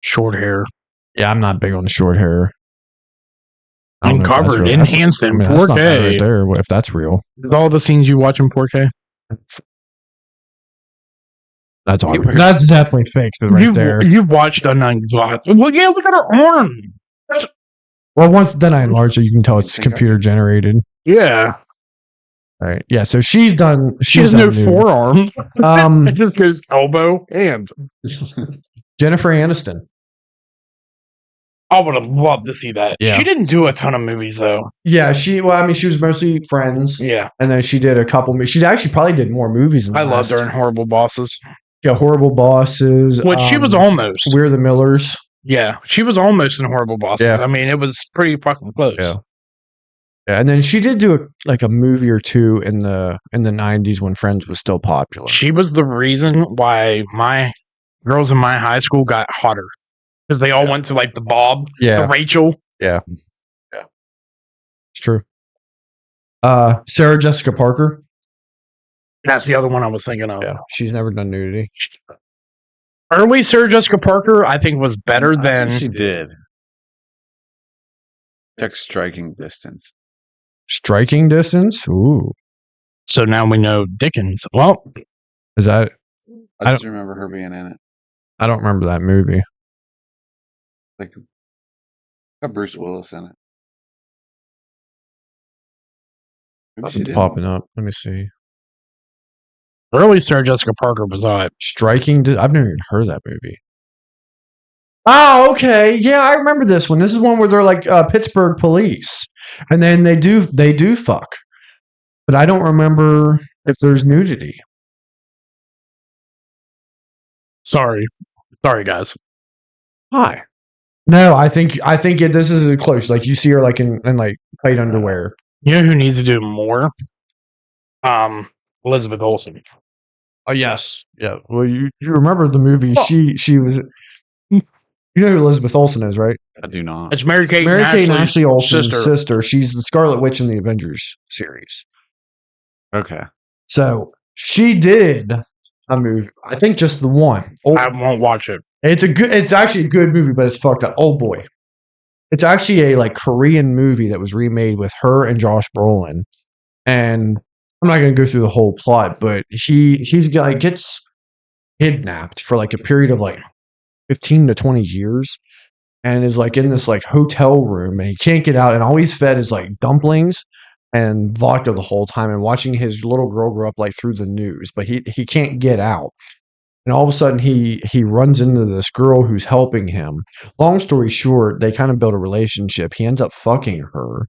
Short hair. Yeah, I'm not big on short hair. I don't know if that's Uncovered, real. enhanced in that's not bad 4K. right there. What if that's real? Is all the scenes you watch in 4K? That's awkward. That's definitely fake right there. You've watched Unknown God. Well, yeah, look at her arm. Well, once then I enlarge it, you can tell it's computer generated. Yeah. All right. Yeah. So she's done. She has no nude. forearm. It just goes elbow, hand. Jennifer Aniston. I would have loved to see that. Yeah. She didn't do a ton of movies though. Yeah. She was mostly Friends. Yeah. And then she did a couple. She actually probably did more movies. I loved her in Horrible Bosses. Yeah, Horrible Bosses. Which she was almost. We're the Millers. Yeah, she was almost in Horrible Bosses. Yeah. I mean, it was pretty fucking close. Yeah. Yeah, and then she did do a movie or two in the 90s when Friends was still popular. She was the reason why my girls in my high school got hotter. Because they all went to like the Bob, the Rachel. Yeah. Yeah. It's true. Sarah Jessica Parker. That's the other one I was thinking of. Yeah. She's never done nudity. Early Sarah Jessica Parker, I think, was better than she did. Check striking distance. Striking distance? Ooh. So now we know Dickens. Well, is that? I just remember her being in it. I don't remember that movie. Like, got Bruce Willis in it. Nothing popping up. Let me see. Early Sarah Jessica Parker was on it. Striking. I've never even heard of that movie. Oh, okay. Yeah, I remember this one. This is one where they're like Pittsburgh police, and then they do fuck, but I don't remember if there's nudity. Sorry, guys. Hi. No, I think this is close. Like you see her like in like tight underwear. You know who needs to do more? Elizabeth Olsen. Oh yes, yeah. Well, you remember the movie? Oh. She was. You know who Elizabeth Olsen is, right? I do not. It's Mary Kate and Ashley Olsen's sister. She's the Scarlet Witch in the Avengers series. Okay. So she did a movie. I think just the one. I won't watch it. It's actually a good movie, but it's fucked up. Oh boy. It's actually a like Korean movie that was remade with her and Josh Brolin. And I'm not going to go through the whole plot, but he's like gets kidnapped for like a period of like 15 to 20 years and is like in this like hotel room and he can't get out and all he's fed is like dumplings and vodka the whole time and watching his little girl grow up like through the news, but he can't get out. And all of a sudden he runs into this girl who's helping him. Long story short, they kind of build a relationship. He ends up fucking her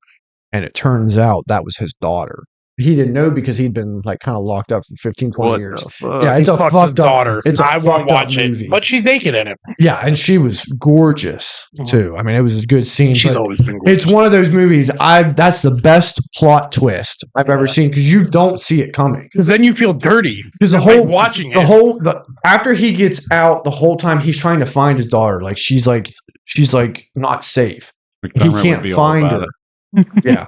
and it turns out that was his daughter. he didn't know because he'd been like kind of locked up for 15, 20 What years. the fuck? Yeah, it's He a fucks his fucked up daughter. It's a I won't fucked up watch it, movie. but she's naked in it. Yeah, and she was gorgeous too. I mean, it was a good scene. She's but always been gorgeous. it's one of those movies. That's the best plot twist I've ever seen because you don't see it coming. Because then you feel dirty. Because the Like whole watching it. after he gets out, the whole time he's trying to find his daughter. Like she's like not safe. McDermott He would can't be all find about her. it. Yeah,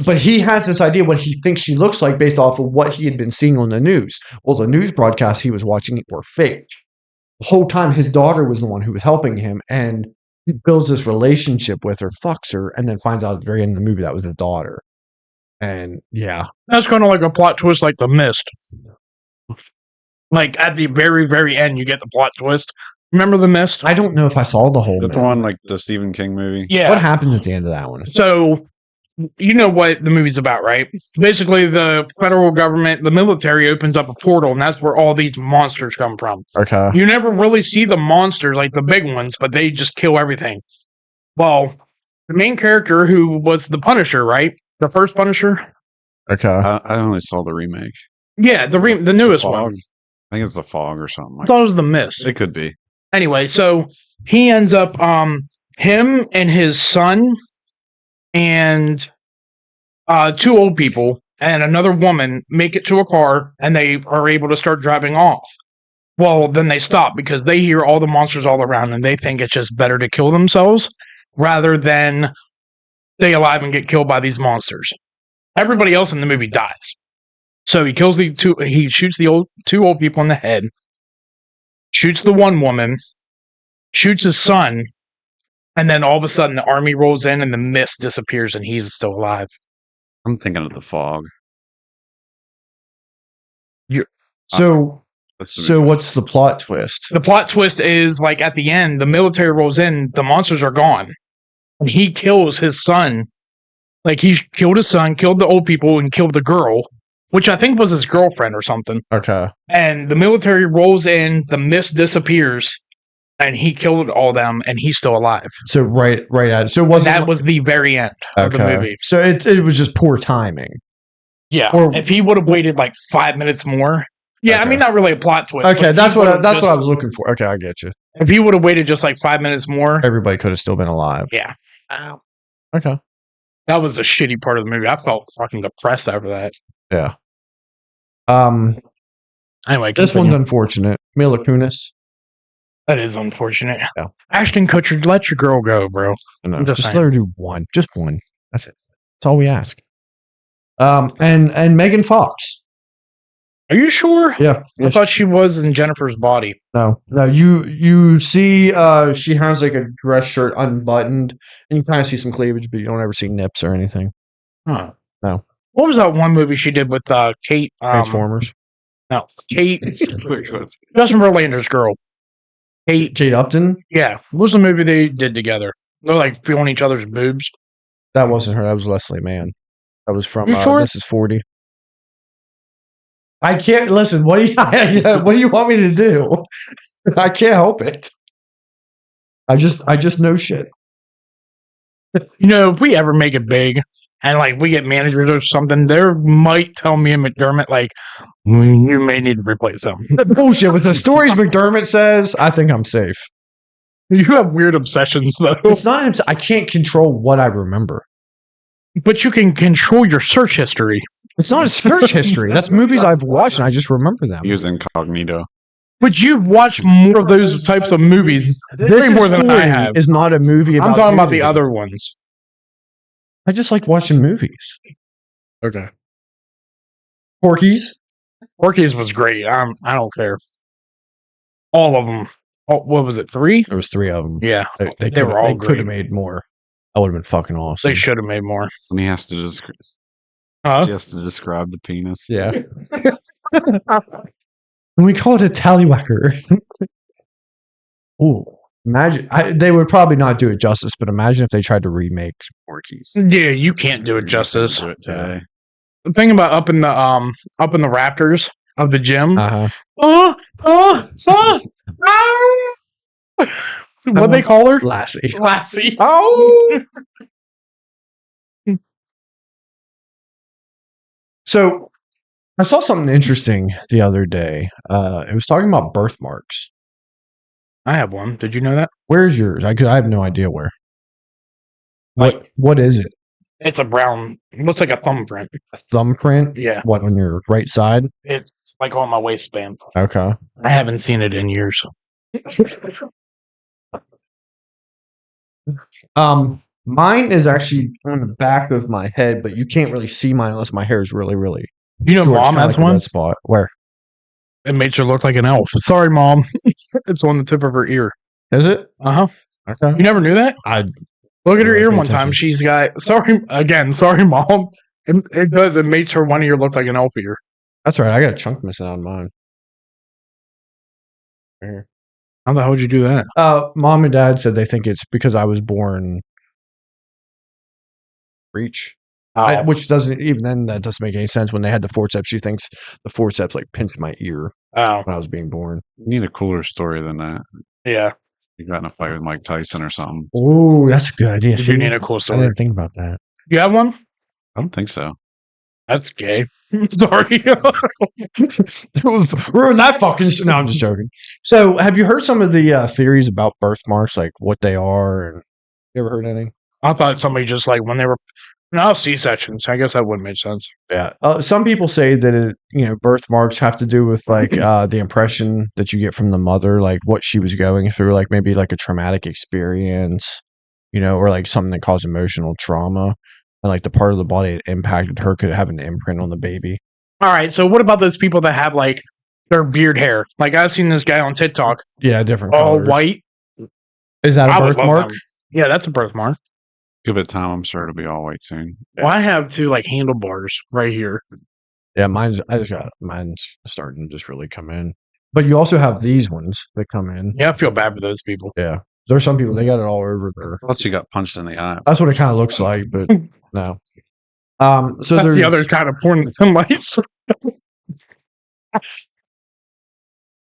but he has this idea what he thinks she looks like based off of what he had been seeing on the news. Well, the news broadcasts he was watching were fake. The whole time his daughter was the one who was helping him, and he builds this relationship with her, fucks her, and then finds out at the very end of the movie that was his daughter. And yeah, That's kind of like a plot twist like The Mist. Like at the very, very end, you get the plot twist. Remember The Mist? I don't know if I saw the whole. Is that the movie. one like the Stephen King movie? Yeah. What happens at the end of that one? So, you know what the movie's about, right? Basically, the federal government, the military opens up a portal, and that's where all these monsters come from. Okay. You never really see the monsters, like the big ones, but they just kill everything. Well, the main character who was the Punisher, right? The first Punisher? Okay. I only saw the remake. Yeah, the newest Fog? one. I think it's the Fog or something. I Like thought it was The Mist. it could be. Anyway, so he ends up, him and his son and two old people and another woman make it to a car and they are able to start driving off. Well, then they stop because they hear all the monsters all around and they think it's just better to kill themselves rather than stay alive and get killed by these monsters. Everybody else in the movie dies. So he kills he shoots the two old people in the head, shoots the one woman, shoots his son, and then all of a sudden the army rolls in and the mist disappears and he's still alive. I'm thinking of the Fog. So That's the so movie. what's the plot twist? The plot twist is like at the end, the military rolls in, the monsters are gone. And he kills his son. Like he killed his son, killed the old people, and killed the girl, which I think was his girlfriend or something. Okay. And the military rolls in, the mist disappears, and he killed all them, and he's still alive. So right at so And wasn't that was the very end of the movie. So it was just poor timing. Yeah. Or- if he would have waited like 5 minutes more. Yeah, I Okay. mean not really a plot twist. Okay, but that's he what would've that's what I just- was looking for. Okay, I get you. If he would have waited just like 5 minutes more. Everybody could have still been alive. Yeah. Okay. That was a shitty part of the movie. I felt fucking depressed after that. Yeah. Anyway, This continue. one's unfortunate. Mila Kunis. That is unfortunate. Yeah. Ashton Kutcher, let your girl go, bro. No, I'm just just saying. let her do one. Just one. That's it. That's all we ask. And Megan Fox. Are you sure? Yeah. I thought she was in Jennifer's body. No. You see, she has like a dress shirt unbuttoned, and you kind of see some cleavage, but you don't ever see nips or anything. Huh. No. What was that one movie she did with Kate? Transformers. No, Kate. Which was- Justin Verlander's girl. Kate. Kate Upton. Yeah. What was the movie they did together? They're like feeling each other's boobs. That wasn't her. That was Leslie Mann. That was from You sure? This Is 40. I can't listen. What do you what do you want me to do? I can't help it. I just know shit. You know, if we ever make it big and like we get managers or something, they might tell me and McDermott like, you may need to replace him. Bullshit. With the stories McDermott says, I think I'm safe. You have weird obsessions though. It's not. I can't control what I remember. But you can control your search history. It's not a search history. That's movies I've watched and I just remember them. He was incognito. But you've watched more of those types of movies This way more Is than I 40 have. is not a movie about I'm talking about the nudity. other ones. I just like watching movies. Okay. Porky's. Porky's was great. I don't care. All of them. Oh, what was it? 3? There was 3 of them. Yeah. They They were all could great. have made more. That would have been fucking awesome. They should have made more. When he has to describe, Huh? she has to describe the penis. Yeah. And we call it a tallywhacker. Ooh. Imagine they would probably not do it justice, but imagine if they tried to remake Porky's. Yeah, you can't do it justice. Do it today. The thing about up in the rafters of the gym. Uh-huh. What they call her? Lassie. Lassie. Oh. So I saw something interesting the other day. It was talking about birthmarks. I have one. Did you know that? Where's yours? I have no idea where. Like, What is it? it's a brown. It looks like a thumbprint. A thumbprint? Yeah. What, on your right side? It's like on my waistband. Okay. I haven't seen it in years. Mine is actually on the back of my head, but you can't really see mine unless my hair is really, really You know, short. It's Mom kinda has like a one. red spot. Where It makes her look like an elf. Sorry, Mom. It's on the tip of her ear. is it? Uh huh. Okay. You never knew that? I Look at her really ear pay one time. attention. She's got. Sorry again. Sorry, Mom. It does. It makes her one ear look like an elf ear. That's right. I got a chunk missing out of mine. Right here. How the hell would you do that? Mom and Dad said they think it's because I was born breech. Oh, Which doesn't even then that doesn't make any sense. When they had the forceps, she thinks the forceps like pinched my ear oh, when I was being born. You need a cooler story than that. yeah. You got in a fight with Mike Tyson or something. Oh, that's a good idea. You See, do need a cool I story. didn't think about that. You have one? I don't think so. That's gay. Sorry. Ruin that fucking. No, I'm just joking. So, have you heard some of the theories about birthmarks, like what they are, and you ever heard any? I thought somebody just like when they were no C-sections. I guess that would make sense. Yeah. Some people say that birthmarks have to do with like the impression that you get from the mother, like what she was going through, like maybe like a traumatic experience, or like something that caused emotional trauma, and like the part of the body it impacted her could have an imprint on the baby. All right. So what about those people that have like their beard hair? Like I've seen this guy on TikTok, Yeah, different all colors. white. Is that a I would love birthmark? them. Yeah, that's a birthmark. Give it time. I'm sure it'll be all white soon. Well, I have two like handlebars right here. Yeah, mine's starting to just really come in. But you also have these ones that come in. Yeah, I feel bad for those people. Yeah. There's some people they got it all over there. Plus, you got punched in the eye. That's what it kind of looks like, but no. So That's there's the other kind of porn than lights.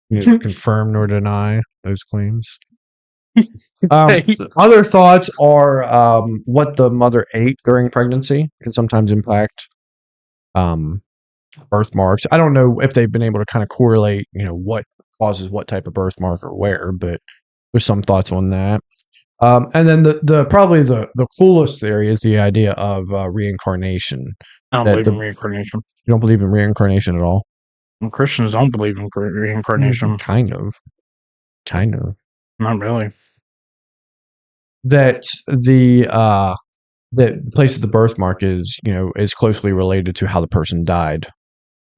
neither confirm nor deny those claims. Hey. Other thoughts are what the mother ate during pregnancy can sometimes impact birthmarks. I don't know if they've been able to kind of correlate, what causes what type of birthmark or where, but there's some thoughts on that. And then the probably the coolest theory is the idea of reincarnation. I don't That believe the- in reincarnation. You don't believe in reincarnation at all? And Christians don't believe in reincarnation. Kind of. Not really. That the place of the birthmark is closely related to how the person died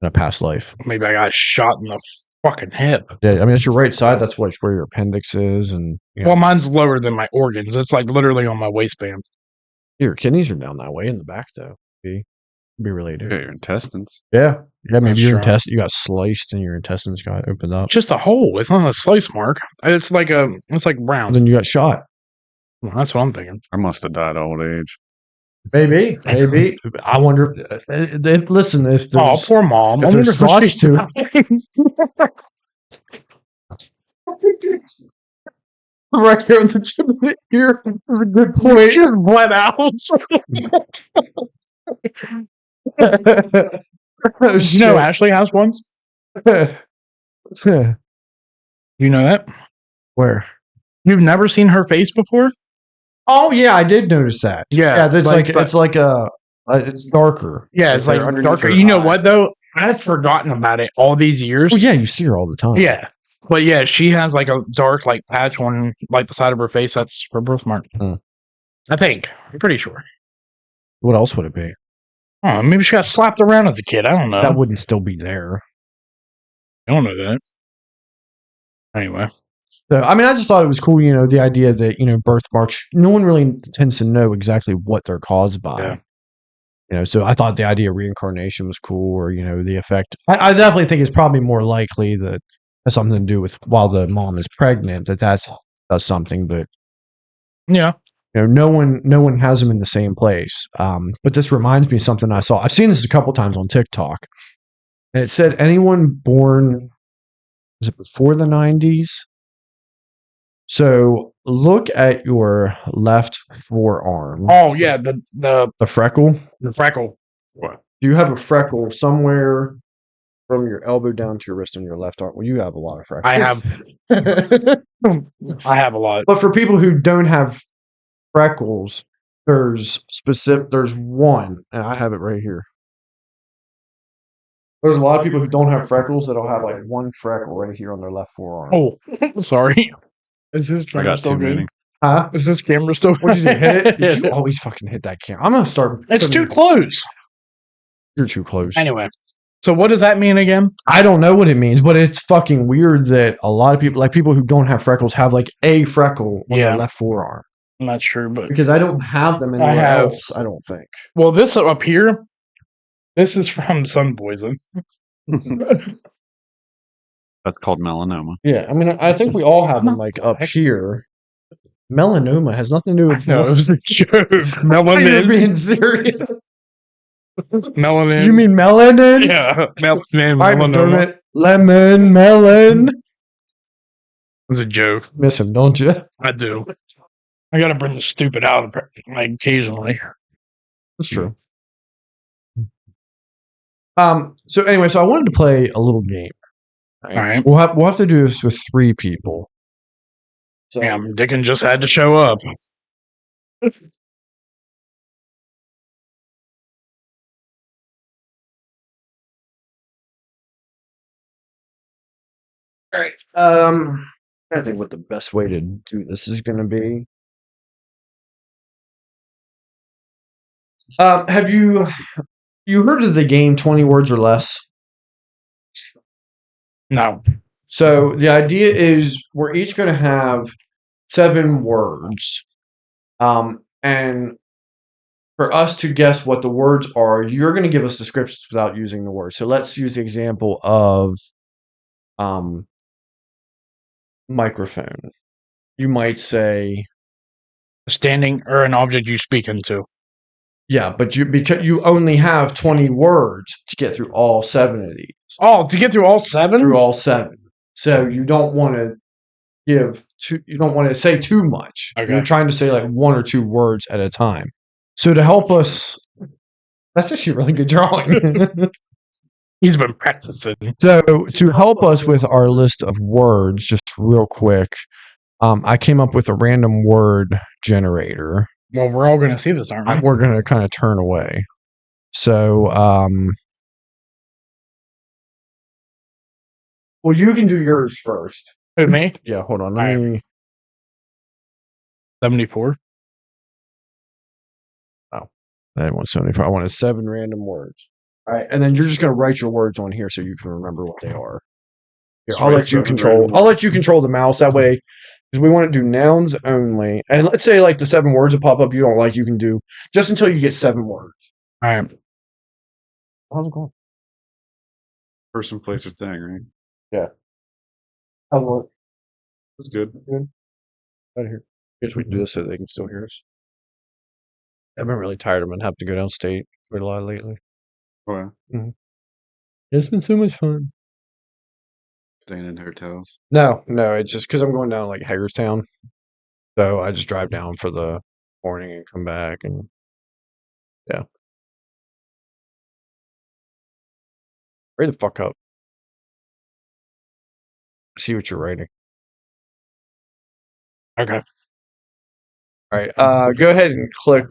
in a past life. Maybe I got shot in the fucking hip. Yeah, I mean it's your right side. That's where your appendix is, and Well, mine's lower than my organs. It's like literally on my waistband. your kidneys are down that way in the back, though. Be related. Yeah, your intestines. Yeah, maybe That's your true. intestine you got sliced and your intestines got opened up. Just a hole. It's not a slice mark. It's like brown. Then you got shot. Well, that's what I'm thinking. I must have died of old age. Maybe. I wonder. Listen, if Oh, there's poor mom. if I there's wonder thoughts to it. Right there on the tip of the ear. That's a good point. Just bled out. Oh, You know, Ashley has one. shit. You know that? Where? You've never seen her face before? Oh yeah, I did notice that. Yeah, it's like, it's like it's darker. Yeah, it's like underneath darker. her You know eye. what though? I've forgotten about it all these years. Well, yeah, you see her all the time. Yeah. But yeah, she has like a dark like patch on like the side of her face. That's her birthmark. Hmm. I think. I'm pretty sure. What else would it be? Oh, maybe she got slapped around as a kid. I don't know. That wouldn't still be there. I don't know that. Anyway. So, I mean, I just thought it was cool, the idea that, birthmarks, no one really tends to know exactly what they're caused by. Yeah. So I thought the idea of reincarnation was cool, or, the effect. I definitely think it's probably more likely that it has something to do with while the mom is pregnant, does something, but, Yeah. no one has them in the same place. But this reminds me of something I saw. I've seen this a couple times on TikTok. And it said anyone born, was it before the 90s? So look at your left forearm. Oh yeah, the The freckle. freckle. What? Do you have a freckle somewhere from your elbow down to your wrist on your left arm? Well, you have a lot of freckles. I have. I have a lot. But for people who don't have freckles, there's one, and I have it right here. There's a lot of people who don't have freckles that'll have like one freckle right here on their left forearm. Oh, sorry. Is this I camera got still too good? many. Huh? Is this camera still good? What'd you do? Hit it? You always fucking hit that camera. I'm gonna start. It's too close. You're too close. Anyway, so what does that mean again? I don't know what it means, but it's fucking weird that a lot of people, like people who don't have freckles, have like a freckle on Yeah. their left forearm. I'm not sure, but Because I don't have them anywhere else, I don't think. well, this up here, this is from sun poison. That's called melanoma. Yeah, I mean, I think we all have them like up here. Melanoma has nothing to do with. No, it was a joke. You're Melanin. being serious. Melanin. You mean melanin? Yeah, melanin. All right, Melanoma. McDermott. Lemon, melon. It was a joke. Miss him, don't you? I do. I gotta bring the stupid out like occasionally. That's true. So anyway, so I wanted to play a little game. All right. We'll have to do this with 3 people. So Damn, Dickon just had to show up. all right. I think what the best way to do this is going to be. Have you heard of the game 20 Words or Less? No. So the idea is we're each going to have 7 words, and for us to guess what the words are, you're going to give us descriptions without using the words. So let's use the example of microphone. You might say, Standing or an object you speak into. yeah, but because you only have 20 words to get through all 7 of these. Oh, to get through all 7? Through all 7. So you don't want to you don't want to say too much. Okay. You're trying to say like 1 or 2 words at a time. So to help us, that's actually a really good drawing. He's been practicing. So to help us with our list of words, just real quick, I came up with a random word generator. Well, we're all going to see this, aren't we? We're going to kind of turn away. So, well, you can do yours first. Who, me? Yeah, hold on. All Let right. me. 74. I didn't want 75. I wanted 7 random words. All right, and then you're just going to write your words on here so you can remember what they are. Here, Just I'll write let you 7 control. random I'll let you control the mouse that way, because we want to do nouns only. And let's say like the 7 words that pop up you don't like, you can do just until you get 7 words. All right. How's it going? Person, place, or thing, right? How's it? That's good. Out of here. Guess we can do this so they can still hear us. I've been really tired. I'm gonna have to go downstate quite a lot lately. Oh, yeah. It's been so much fun. Staying in hotels. No, it's just because I'm going down like Hagerstown, so I just drive down for the morning and come back, and yeah. Hurry the fuck up. See what you're writing. Okay. All right. Go ahead and click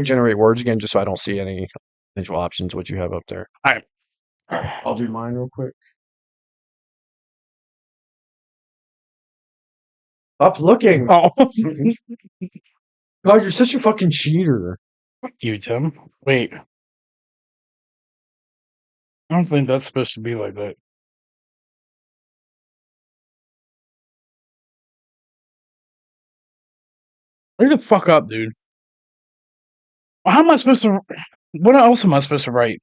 generate words again, just so I don't see any potential options. What you have up there. All right. I'll do mine real quick. Stop looking. Oh. God, you're such a fucking cheater. Fuck you, Tim. Wait. I don't think that's supposed to be like that. Hurry the fuck up, dude. How am I supposed to... What else am I supposed to write?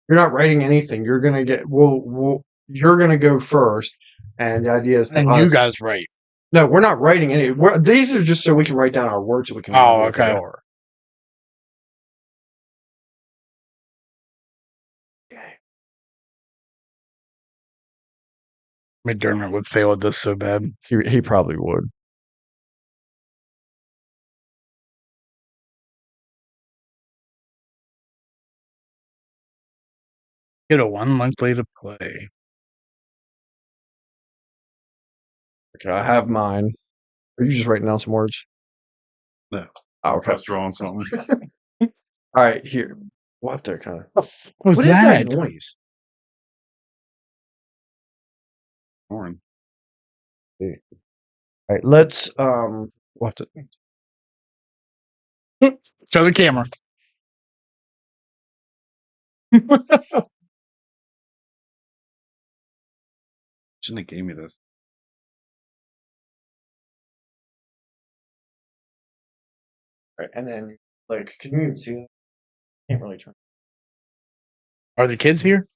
You're not writing anything. You're gonna get. You're gonna go first, and the idea is. And you guys write. No, we're not writing any. These are just so we can write down our words so we can. Oh, remember what they okay. are. McDermott would fail at this so bad. He probably would. Get a one likely to play. Okay, I have mine. Are you just writing down some words? No. Oh, okay. Just drawing something. All right, here. We'll have to kind of. What's What is that? that noise? Horn. All right, let's we'll have to. Show the camera. Shouldn't have gave me this. All right, and then like, can you even see that? Can't really turn. Are the kids here?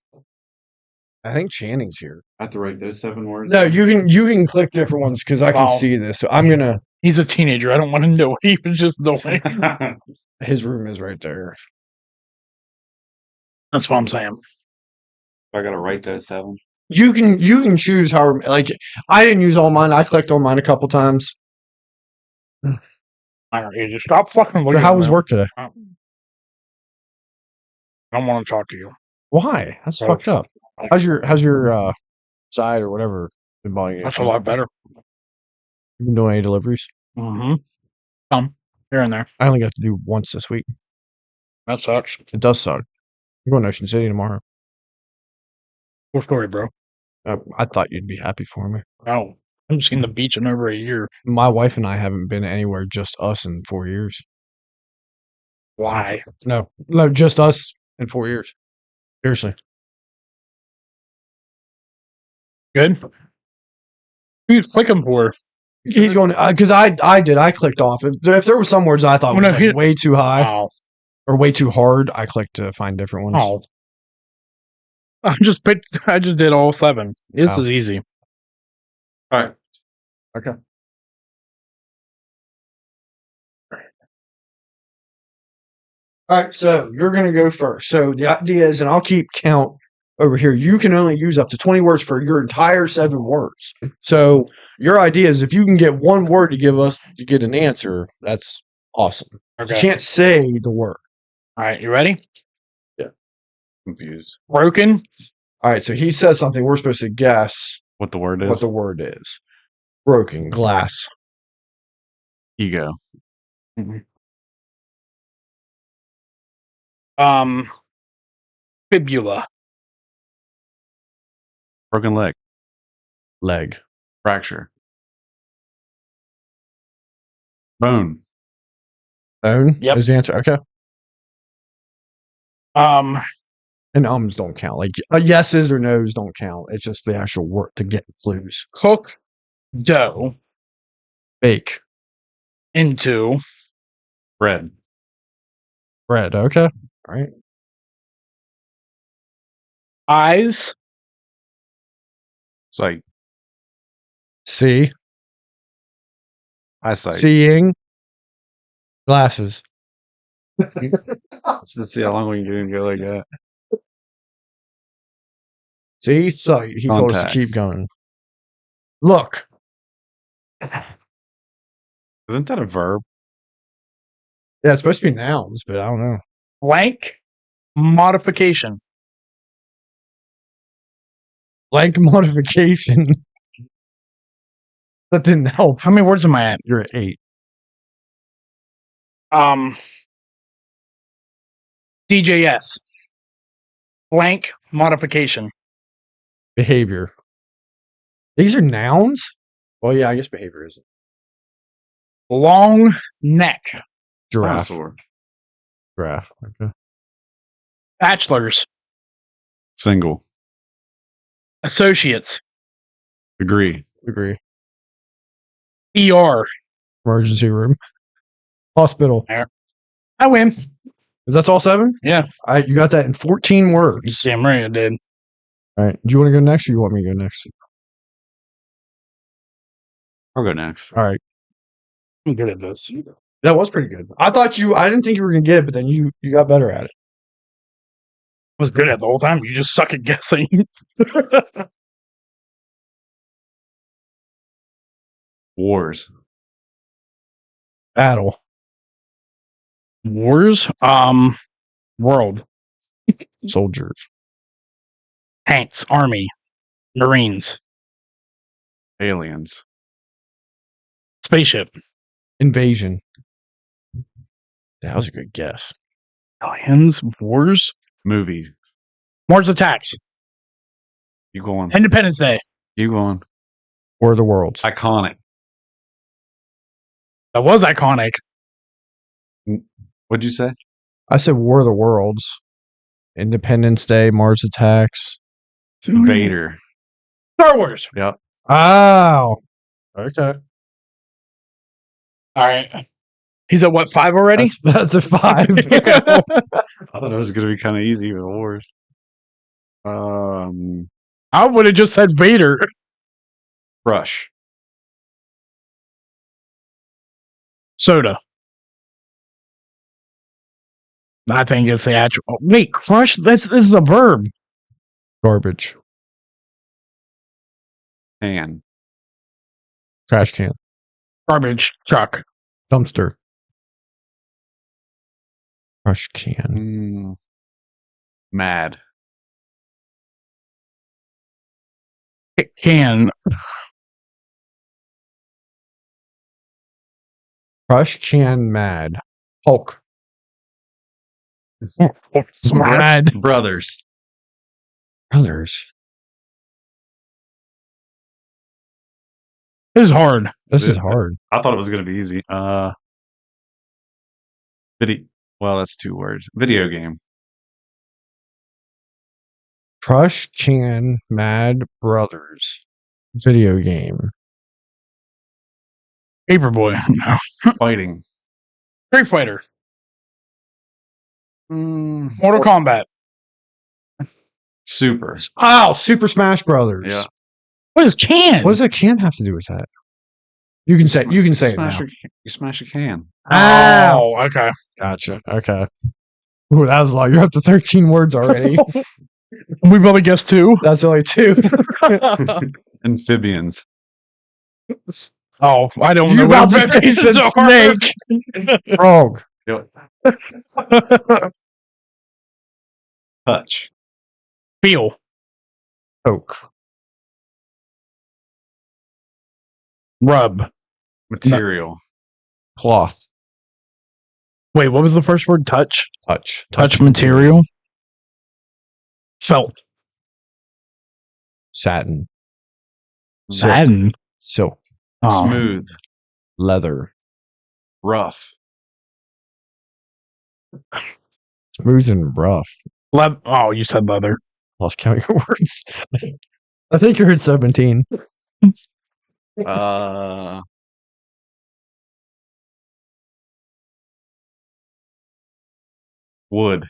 I think Channing's here. I have to write those 7 words. No, you can click different ones because I can Wow. see this. So I'm gonna. He's a teenager. I don't want to know what he was just doing. His room is right there. That's what I'm saying. I gotta write those 7. You can choose how. Like, I didn't use all mine. I clicked on mine a couple times. I don't need to stop fucking So looking. how at was me. work today? I don't want to talk to you. Why? That's Oh, fucked up. How's your side or whatever been buying you? That's a lot better. You been doing any deliveries? Mm-hmm. Here and there. I only got to do once this week. That sucks. It does suck. I'm going to Ocean City tomorrow. Cool story, bro. I thought you'd be happy for me. Oh, I haven't seen the beach in over a year. My wife and I haven't been anywhere just us in 4 years. Why? No, just us in 4 years. Seriously. Good. Who you clicking for? He's going because I did. I clicked off. If there were some words I thought Well, were no, he- way too high Oh, or way too hard, I clicked to find different ones. oh. I just did all 7. This Oh. is easy. All right. Okay. All right, so you're going to go first. So the idea is, and I'll keep count over here, you can only use up to 20 words for your entire 7 words. So your idea is if you can get one word to give us to get an answer, that's awesome. Okay. You can't say the word. All right. You ready? Confused. Broken. All right, so he says something. We're supposed to guess What the word is? what the word is. Broken glass. Ego. Fibula. Broken leg. Leg. Fracture. Bone. Bone Yep. is the answer. Okay. And ums don't count. Like yeses or nos don't count. It's just the actual word to get clues. Cook dough Bake. into Bread. Bread. Okay. All right. eyes. Sight. See. Eyesight. Seeing. Glasses. Let's see how long we can go like that. See. Sight. He told us to keep Contacts. going. Look. Isn't that a verb? Yeah, it's supposed to be nouns, but I don't know. Blank modification. Blank modification. That didn't help. How many words am I at? You're at 8. DJS. Blank modification. Behavior. These are nouns? Well, yeah, I guess behavior isn't. Long neck. Giraffe. Dinosaur. Giraffe. Okay. Bachelors. Single. Associates. Agree. Agree. ER. Emergency room. Hospital. I win. That's all 7? Yeah. All right, you got that in 14 words. Damn right I did. All right. Do you want to go next or you want me to go next? I'll go next. All right. I'm good at this. That was pretty good. I didn't think you were going to get it, but then you got better at it. I was good at it the whole time. You just suck at guessing. Wars. Battle. Wars. World. Soldiers. Tanks, Army, Marines, Aliens. Spaceship, Invasion. That was a good guess. Aliens, Wars, Movies. Mars Attacks, You going? Independence Day. You going? War of the Worlds. Iconic. That was iconic. What'd you say? I said War of the Worlds. Independence Day, Mars Attacks. Vader. Star Wars. Yep. Oh. Okay. All right. He's at what, 5 already? That's a 5. I thought it was gonna be kind of easy with wars. I would have just said Vader. Rush. Soda. I think it's the actual. Oh, wait, crush? This is a verb. Garbage. Can. Trash can. Garbage truck. Dumpster. Trash can. Mad. Can. Crush can mad. Hulk. Mad. Brothers. Brothers. This is hard. This is hard. I thought it was gonna be easy. Well, that's 2 words. Video game. Crush can mad brothers. Video game. Paperboy. No. Fighting. Street Fighter. Mortal Kombat. Super. Oh, Super Smash Brothers. Yeah. What is can? What does a can have to do with that? You can say it now. You smash a can. Oh, okay. Gotcha. Okay. Ooh, that was a lot. You're up to 13 words already. We probably guessed 2. That's only 2. Amphibians. Oh, I don't You know. about what to face a snake. Frog. Yep. Touch. Feel. Oak. Rub. Material. Cloth. Wait, what was the first word? Touch. Touch. Touch material. Felt. Satin. Satin. Silk. Oh. Smooth. Leather. Rough. Smooth and rough. Oh, you said leather. Lost count your words. I think you're at 17. Wood.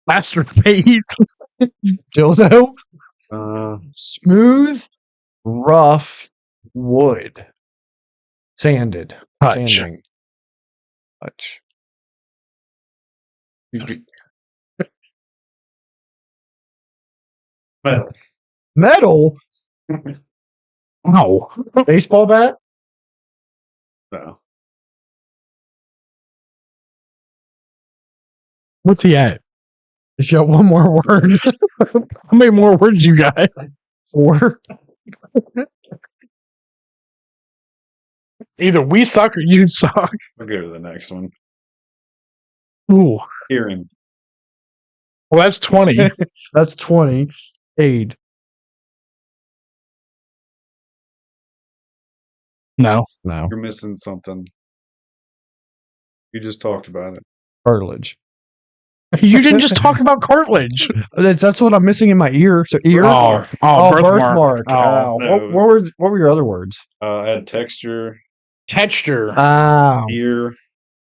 Master Fate. Dildo. Uh, Smooth. Rough. Wood. Sanded. Touch. Sanding. Touch. Metal. Metal. Oh. Baseball bat. No. What's he at? You got one more word. How many more words you got? 4. Either we suck or you suck. I'll go to the next one. Ooh. Hearing. Well, that's 20. That's 20. Aid. No. No. You're missing something. You just talked about it. Cartilage. You didn't just talk about cartilage. That's what I'm missing in my ear. So ear. Birthmark. Oh. No, What were your other words? I had texture, Texture. Oh. ear.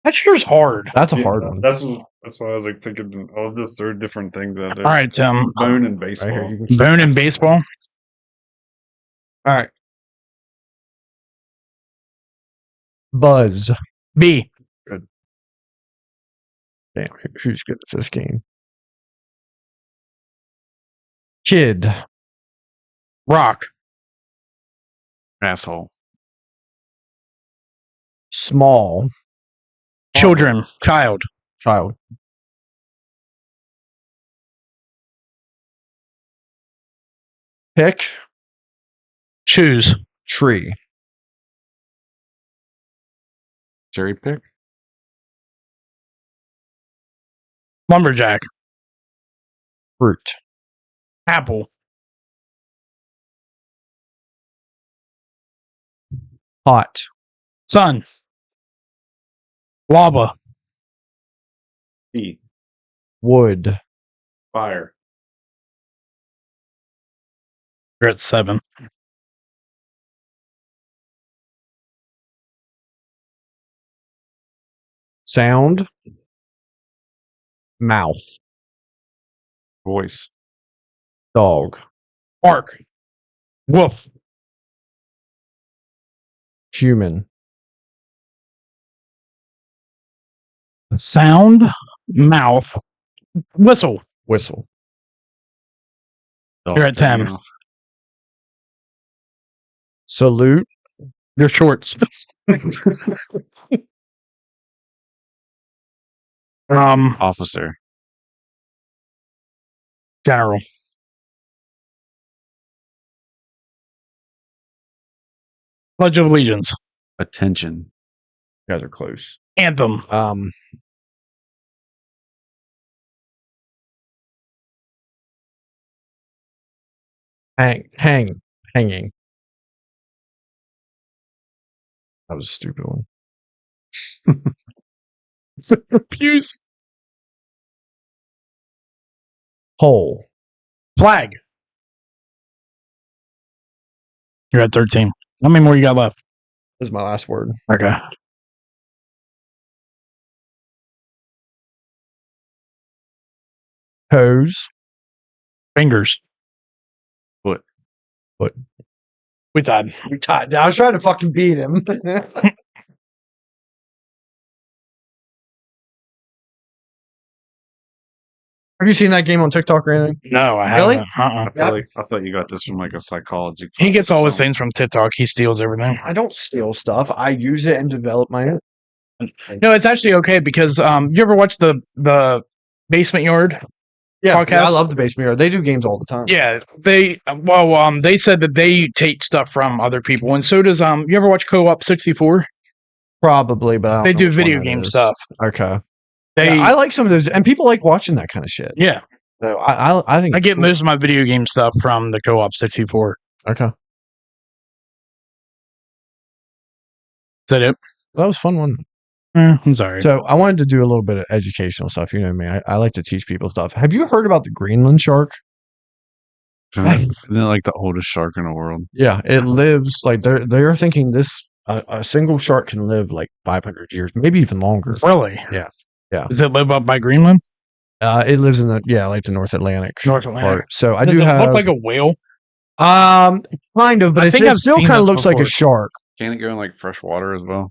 Texture's hard. That's a Yeah, hard one. That's why I was like thinking. I'll just throw different things out there. All right, Tim. Bone and Right baseball. here, you can- Bone and baseball. All right. Buzz. B. Damn, who's good at this game? Kid. Rock. Asshole. Small. Children. Child. Child. Pick. Choose. Tree. Cherry pick. Lumberjack. Fruit. Apple. Pot. Sun. Lava. Heat. Wood. Fire. You're at 7. Sound. Mouth. Voice. Dog. Bark. Woof. Human. Sound. Mouth. Whistle. Whistle. You're at 10. Salute. Your shorts. Officer. General. Pledge of Allegiance. Attention. You guys are close. Anthem. Hanging. That was a stupid one. Pews. Pole. Flag. You're at 13. How many more you got left? This is my last word. Okay. Toes. Fingers. Foot. We tied. I was trying to fucking beat him. Have you seen that game on TikTok or anything? No, I Really? haven't. I thought you got this from like a psychology. He gets class or all his something. things from TikTok. He steals everything. I don't steal stuff. I use it and develop my own. No, it's actually okay because you ever watch the Basement Yard? Yeah, Podcast? I love the Basement Yard. They do games all the time. Yeah, they said that they take stuff from other people, and so does you ever watch Co-op 64? Probably, but I don't They know do which one video that game is. stuff. Okay. They I like some of those, and people like watching that kind of shit. yeah, So I think I it's get cool. most of my video game stuff from the Co-op 64. Okay, Is that it? that was fun one. I'm sorry. So I wanted to do a little bit of educational stuff. You know me, I like to teach people stuff. Have you heard about the Greenland shark? Isn't it like the oldest shark in the world? Yeah, it lives like they're thinking this a single shark can live like 500 years, maybe even longer. Really? Yeah. Does it live up by Greenland? It lives in like the North Atlantic. North Atlantic. part. So I Does do it have look like a whale? kind of, but I it think I've still seen kind of this looks like a before. shark. Can it go in like fresh water as well?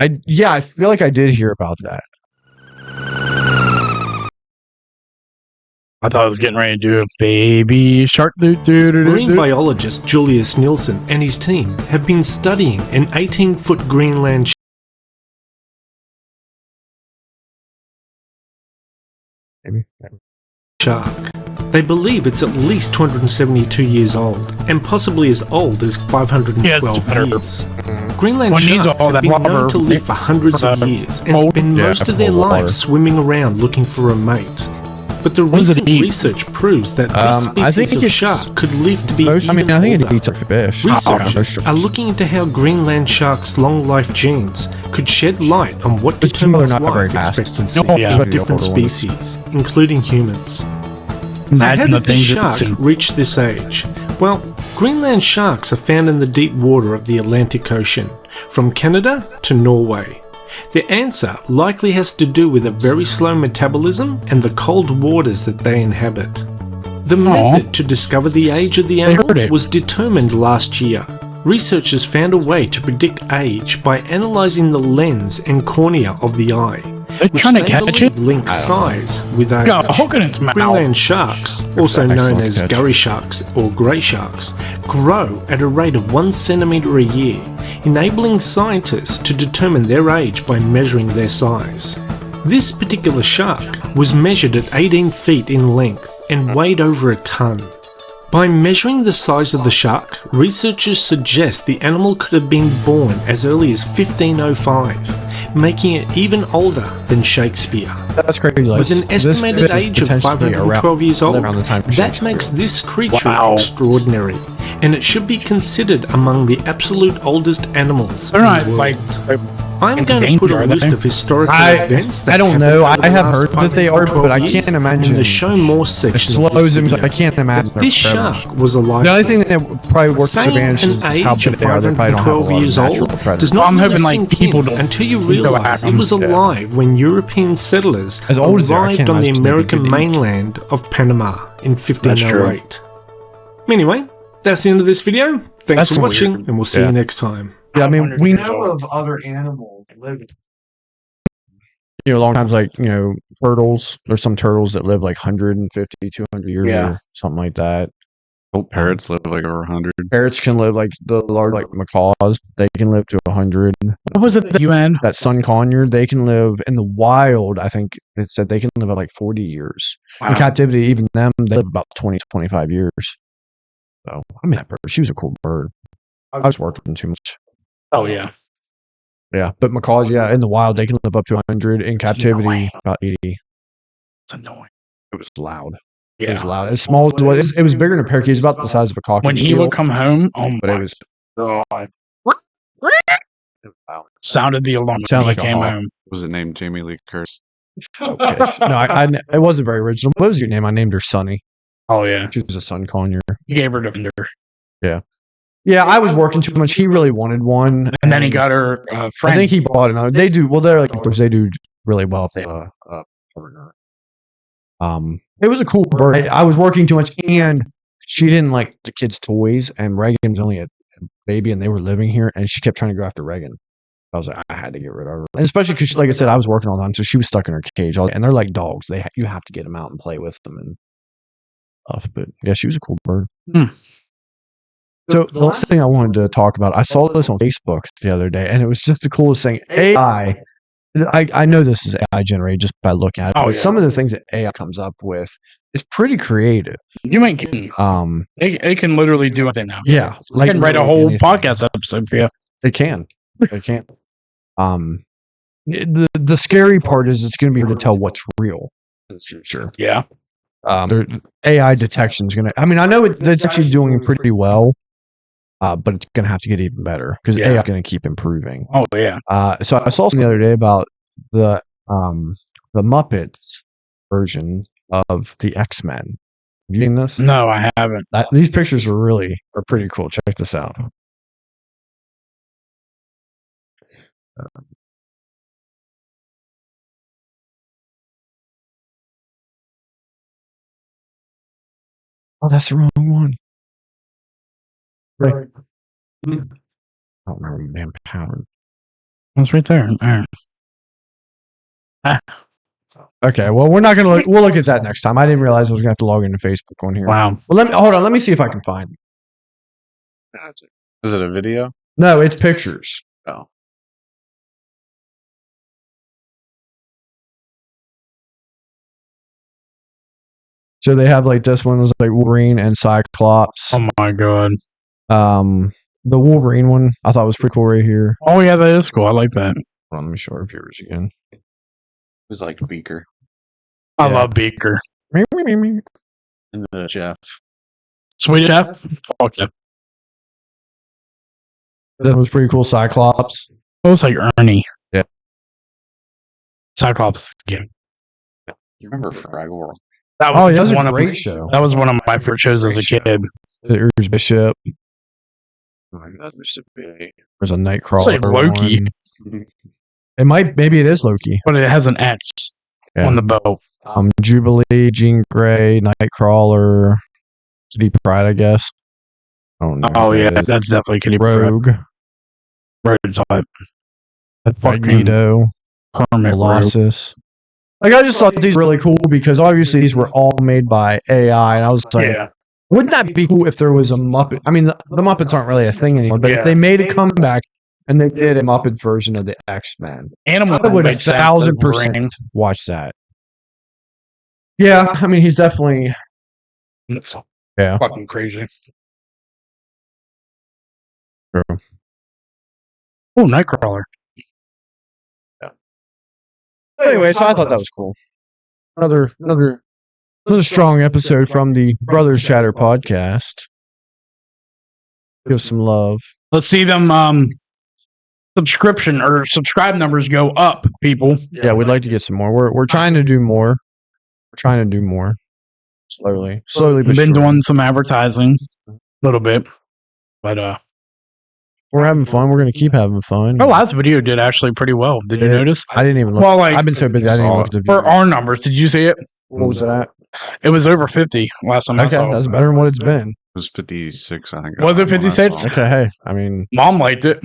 I feel like I did hear about that. I thought I was getting ready to do a baby shark. Marine biologist Julius Nielsen and his team have been studying an 18-foot Greenland Maybe. shark. They believe it's at least 272 years old, and possibly as old as 512 better. years. Greenland One needs sharks all have that been water known to live for hundreds of for the years and cold. spend Yeah, most of their cold water. lives swimming around looking for a mate. But the What does it recent eat? research proves that I this think species of it's shark could live to be I even think older. it eats like fish. Researchers are looking into how Greenland sharks' long life genes could shed light on what But determines they're not very life fast. expectancy No, yeah. of different Older ones. species, including humans. So how Imagine the did the things that shark see. reach this age? Well, Greenland sharks are found in the deep water of the Atlantic Ocean, from Canada to Norway. The answer likely has to do with a very slow metabolism and the cold waters that they inhabit. The method to discover the age of the heard animal it. was determined last year. Researchers found a way to predict age by analysing the lens and cornea of the eye, They're which trying to they catch believe it. links size with age. Got a hook in its mouth. Greenland sharks, also known Excellent as catch. gurry sharks or grey sharks, grow at a rate of 1 centimetre a year, enabling scientists to determine their age by measuring their size. This particular shark was measured at 18 feet in length and weighed over a ton. By measuring the size of the shark, researchers suggest the animal could have been born as early as 1505, making it even older than Shakespeare. That's crazy. Like, With an estimated age of 512 years old, around the time of that Shakespeare. makes this creature Wow. extraordinary, and it should be considered among the absolute oldest animals They're in not the world. like I'm going to put danger, a are list they? of historical I events that don't happened know. over the I have last heard that they are, but I 512 can't years, imagine. in the show more It section of slows this him. video. I can't imagine. This their predators. shark was alive. The only thing that probably works to Saying advantage is an how age big of they are. They probably don't have a 512 lot of years natural old predators. does not I'm really hoping, like, sink people in don't until you go realize after it them. was alive when European settlers As old as they are, I arrived can't on the imagine they American could eat. mainland of Panama in true. 1508. Anyway, that's the end of this video. Thanks That's for watching, weird. and we'll see Yeah. you next time. Yeah, I mean, 100 we years know old. of other animals living. Long times, like, turtles. There's some turtles that live like 150, 200 years Yeah. or something like that. Oh, parrots live like over 100. Parrots can live like the large, like macaws. They can live to 100. What was it that you had? That sun conure, they can live in the wild. I think it said they can live like 40 years. In Wow. captivity, even them, they live about 20 to 25 years. So, I mean, that bird, she was a cool bird. I was working too much. Oh yeah. Yeah, but macaws, yeah, in the wild, they can live up to 100. In It's captivity, annoying. about 80. It's annoying. It was loud. It was Yeah. loud. As small as it was, it was bigger than a parakeet. It was about the size of a cock. When he would come home, oh but my it was god, loud. sounded the alarm Sounded when like he a came hawk. home. Was it named Jamie Lee Curtis? Okay. No, it wasn't very original. What was your name? I named her Sunny. Oh yeah, She was a sun conure. he gave her Defender, Yeah, I was working too much. He really wanted one, and then he got her I friend. think he bought another. They do well. They're like they do really well if they have a partner. It was a cool bird. I was working too much, and she didn't like the kids' toys. And Reagan's only a baby, and they were living here, and she kept trying to go after Reagan. I was like, I had to get rid of her, and especially because, like I said, I was working all the time, so she was stuck in her cage. And they're like dogs; you have to get them out and play with them and stuff. But yeah, she was a cool bird. Hmm. So the last thing I wanted to talk about, I saw this on Facebook the other day, and it was just the coolest thing. AI. I know this is AI generated just by looking at it. Oh, But yeah. some of the things that AI comes up with is pretty creative. You ain't kidding. They can literally do anything now. Yeah, I can write a literally whole anything. podcast episode for you. They can. They can. The scary part is it's going to be hard to tell what's real in the future. Yeah. AI detection is going to. I mean, I know it's actually doing pretty well, but it's going to have to get even better because Yeah. AI is going to keep improving. Oh yeah. So I saw something the other day about the Muppets version of the X-Men. Have you seen this? No, I haven't. These pictures are pretty cool. Check this out. Oh, that's the wrong one. Right. I don't remember the damn pattern. It's right there. All right. Okay, well, we're not gonna look. We'll look at that next time. I didn't realize I was gonna have to log into Facebook on here. Wow. Well, hold on. Let me see if I can find it. Is it a video? No, it's pictures. Oh. So they have like this one was like Wolverine and Cyclops. Oh my god. The Wolverine one I thought was pretty cool right here. Oh yeah, that is cool. I like that. Hold on, let me show our viewers again. It was like Beaker I Yeah. love Beaker. and the Jeff. Sweet Chef. Fuck yeah. That was pretty cool. Cyclops. It looks like Ernie. Yeah. Cyclops. Yeah. You remember Fraggle Rock? That Oh, was, yeah, that was one a of great show. That was one of my favorite shows as a Great kid. There's Bishop. That's Mr. Big. There's a Nightcrawler. It's like Loki. one. Maybe it is Loki. But it has an X Yeah. on the bow. Jubilee, Jean Grey, Nightcrawler, Kitty Pryde, I guess. I don't know. Oh who yeah, that is. that's definitely Kitty Pryde. Rogue, Rogue's hot. That fucking Magneto, hermit Rogue. Colossus. Like, I just thought these were really cool because obviously these were all made by AI, and I was like, Yeah. wouldn't that be cool if there was a Muppet? I mean, the Muppets aren't really a thing anymore, but Yeah. if they made a comeback and they did a Muppets version of the X-Men, Animal I would made sense 1,000% as watch that. Yeah, I mean, he's definitely Rain. Yeah. Fucking crazy. True. Oh, Nightcrawler. Anyway, so I thought that was cool. Another strong episode from the Brothers Chatter podcast. Give some love. Let's see them subscribe numbers go up, people. Yeah, we'd like to get some more. We're trying to do more. We're trying to do more. Slowly We've but been surely. doing some advertising a little bit. But We're having fun. We're gonna keep having fun. our last video did actually pretty well. Did you notice? I didn't even look. Well, like I've been so busy. I didn't even look at the for views. our numbers, did you see it? What was it at? It was over 50 last time I Okay, saw that's it. better than what it's been. It was 56, I think. Was it when I 56? saw it. Okay, hey, I mean, Mom liked it.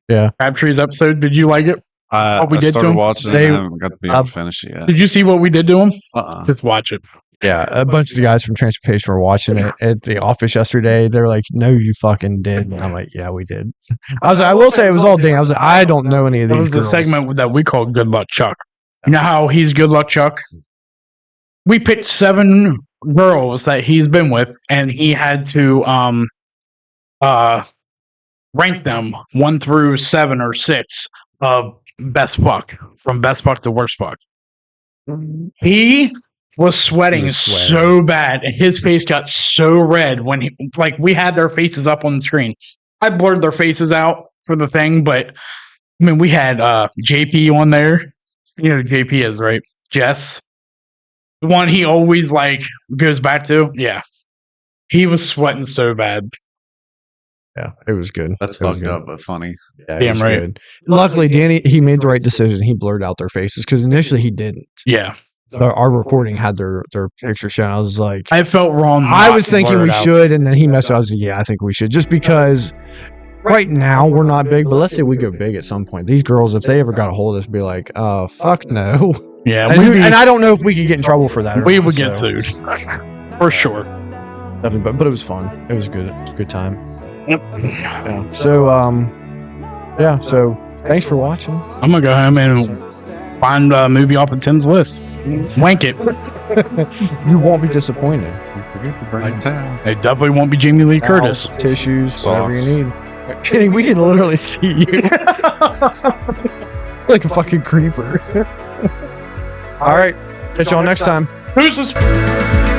Yeah. Crabtree's episode. Did you like it? What we I did to started him? watching They- it. I haven't got to be able to finish it yet. Did you see what we did to him? Uh-uh. Just watch it. yeah, a bunch of the guys from transportation were watching it at the office yesterday. They're like, "No, you fucking did." And I'm like, "Yeah, we did." I was like, I will say it was all dang. I was like, I don't know any of It these. was the girls. segment that we called Good Luck Chuck. You know how he's Good Luck Chuck? We picked 7 girls that he's been with, and he had to rank them 1 through 7 or 6 of best fuck, from best fuck to worst fuck. He was sweating He was sweating. so bad, and his face got so red when we had their faces up on the screen. I blurred their faces out for the thing, but I mean, we had JP on there. You know who JP is, right? Jess. The one he always goes back to. Yeah. He was sweating so bad. Yeah, it was good. That's It was fucked good. up, but funny. Yeah, it Damn was right. good. Luckily, Danny, he made the right decision. He blurred out their faces because initially he didn't. Yeah. Our recording had their picture shown. I was like, I felt wrong. I not was to thinking blur we it out. should, and then he messed up. I was like, yeah, I think we should, just because right now we're not big, but let's say we go big at some point. These girls, if they ever got a hold of us, be like, fuck no. Yeah. And I don't know if we could get in trouble for that. Or we not, would get so. sued. For sure. Definitely, but it was fun. It was good. It was a good time. Yep. Yeah. So, yeah. So, thanks for watching. I'm going to go home and find a movie off of Tim's list. Wank it. You won't be disappointed. Don't forget to bring it down. It definitely won't be Jamie Lee Curtis. Towels, tissues, whatever Socks. you need. Kidding, we can literally see you like a fucking creeper. All right, catch y'all next time. Who's this?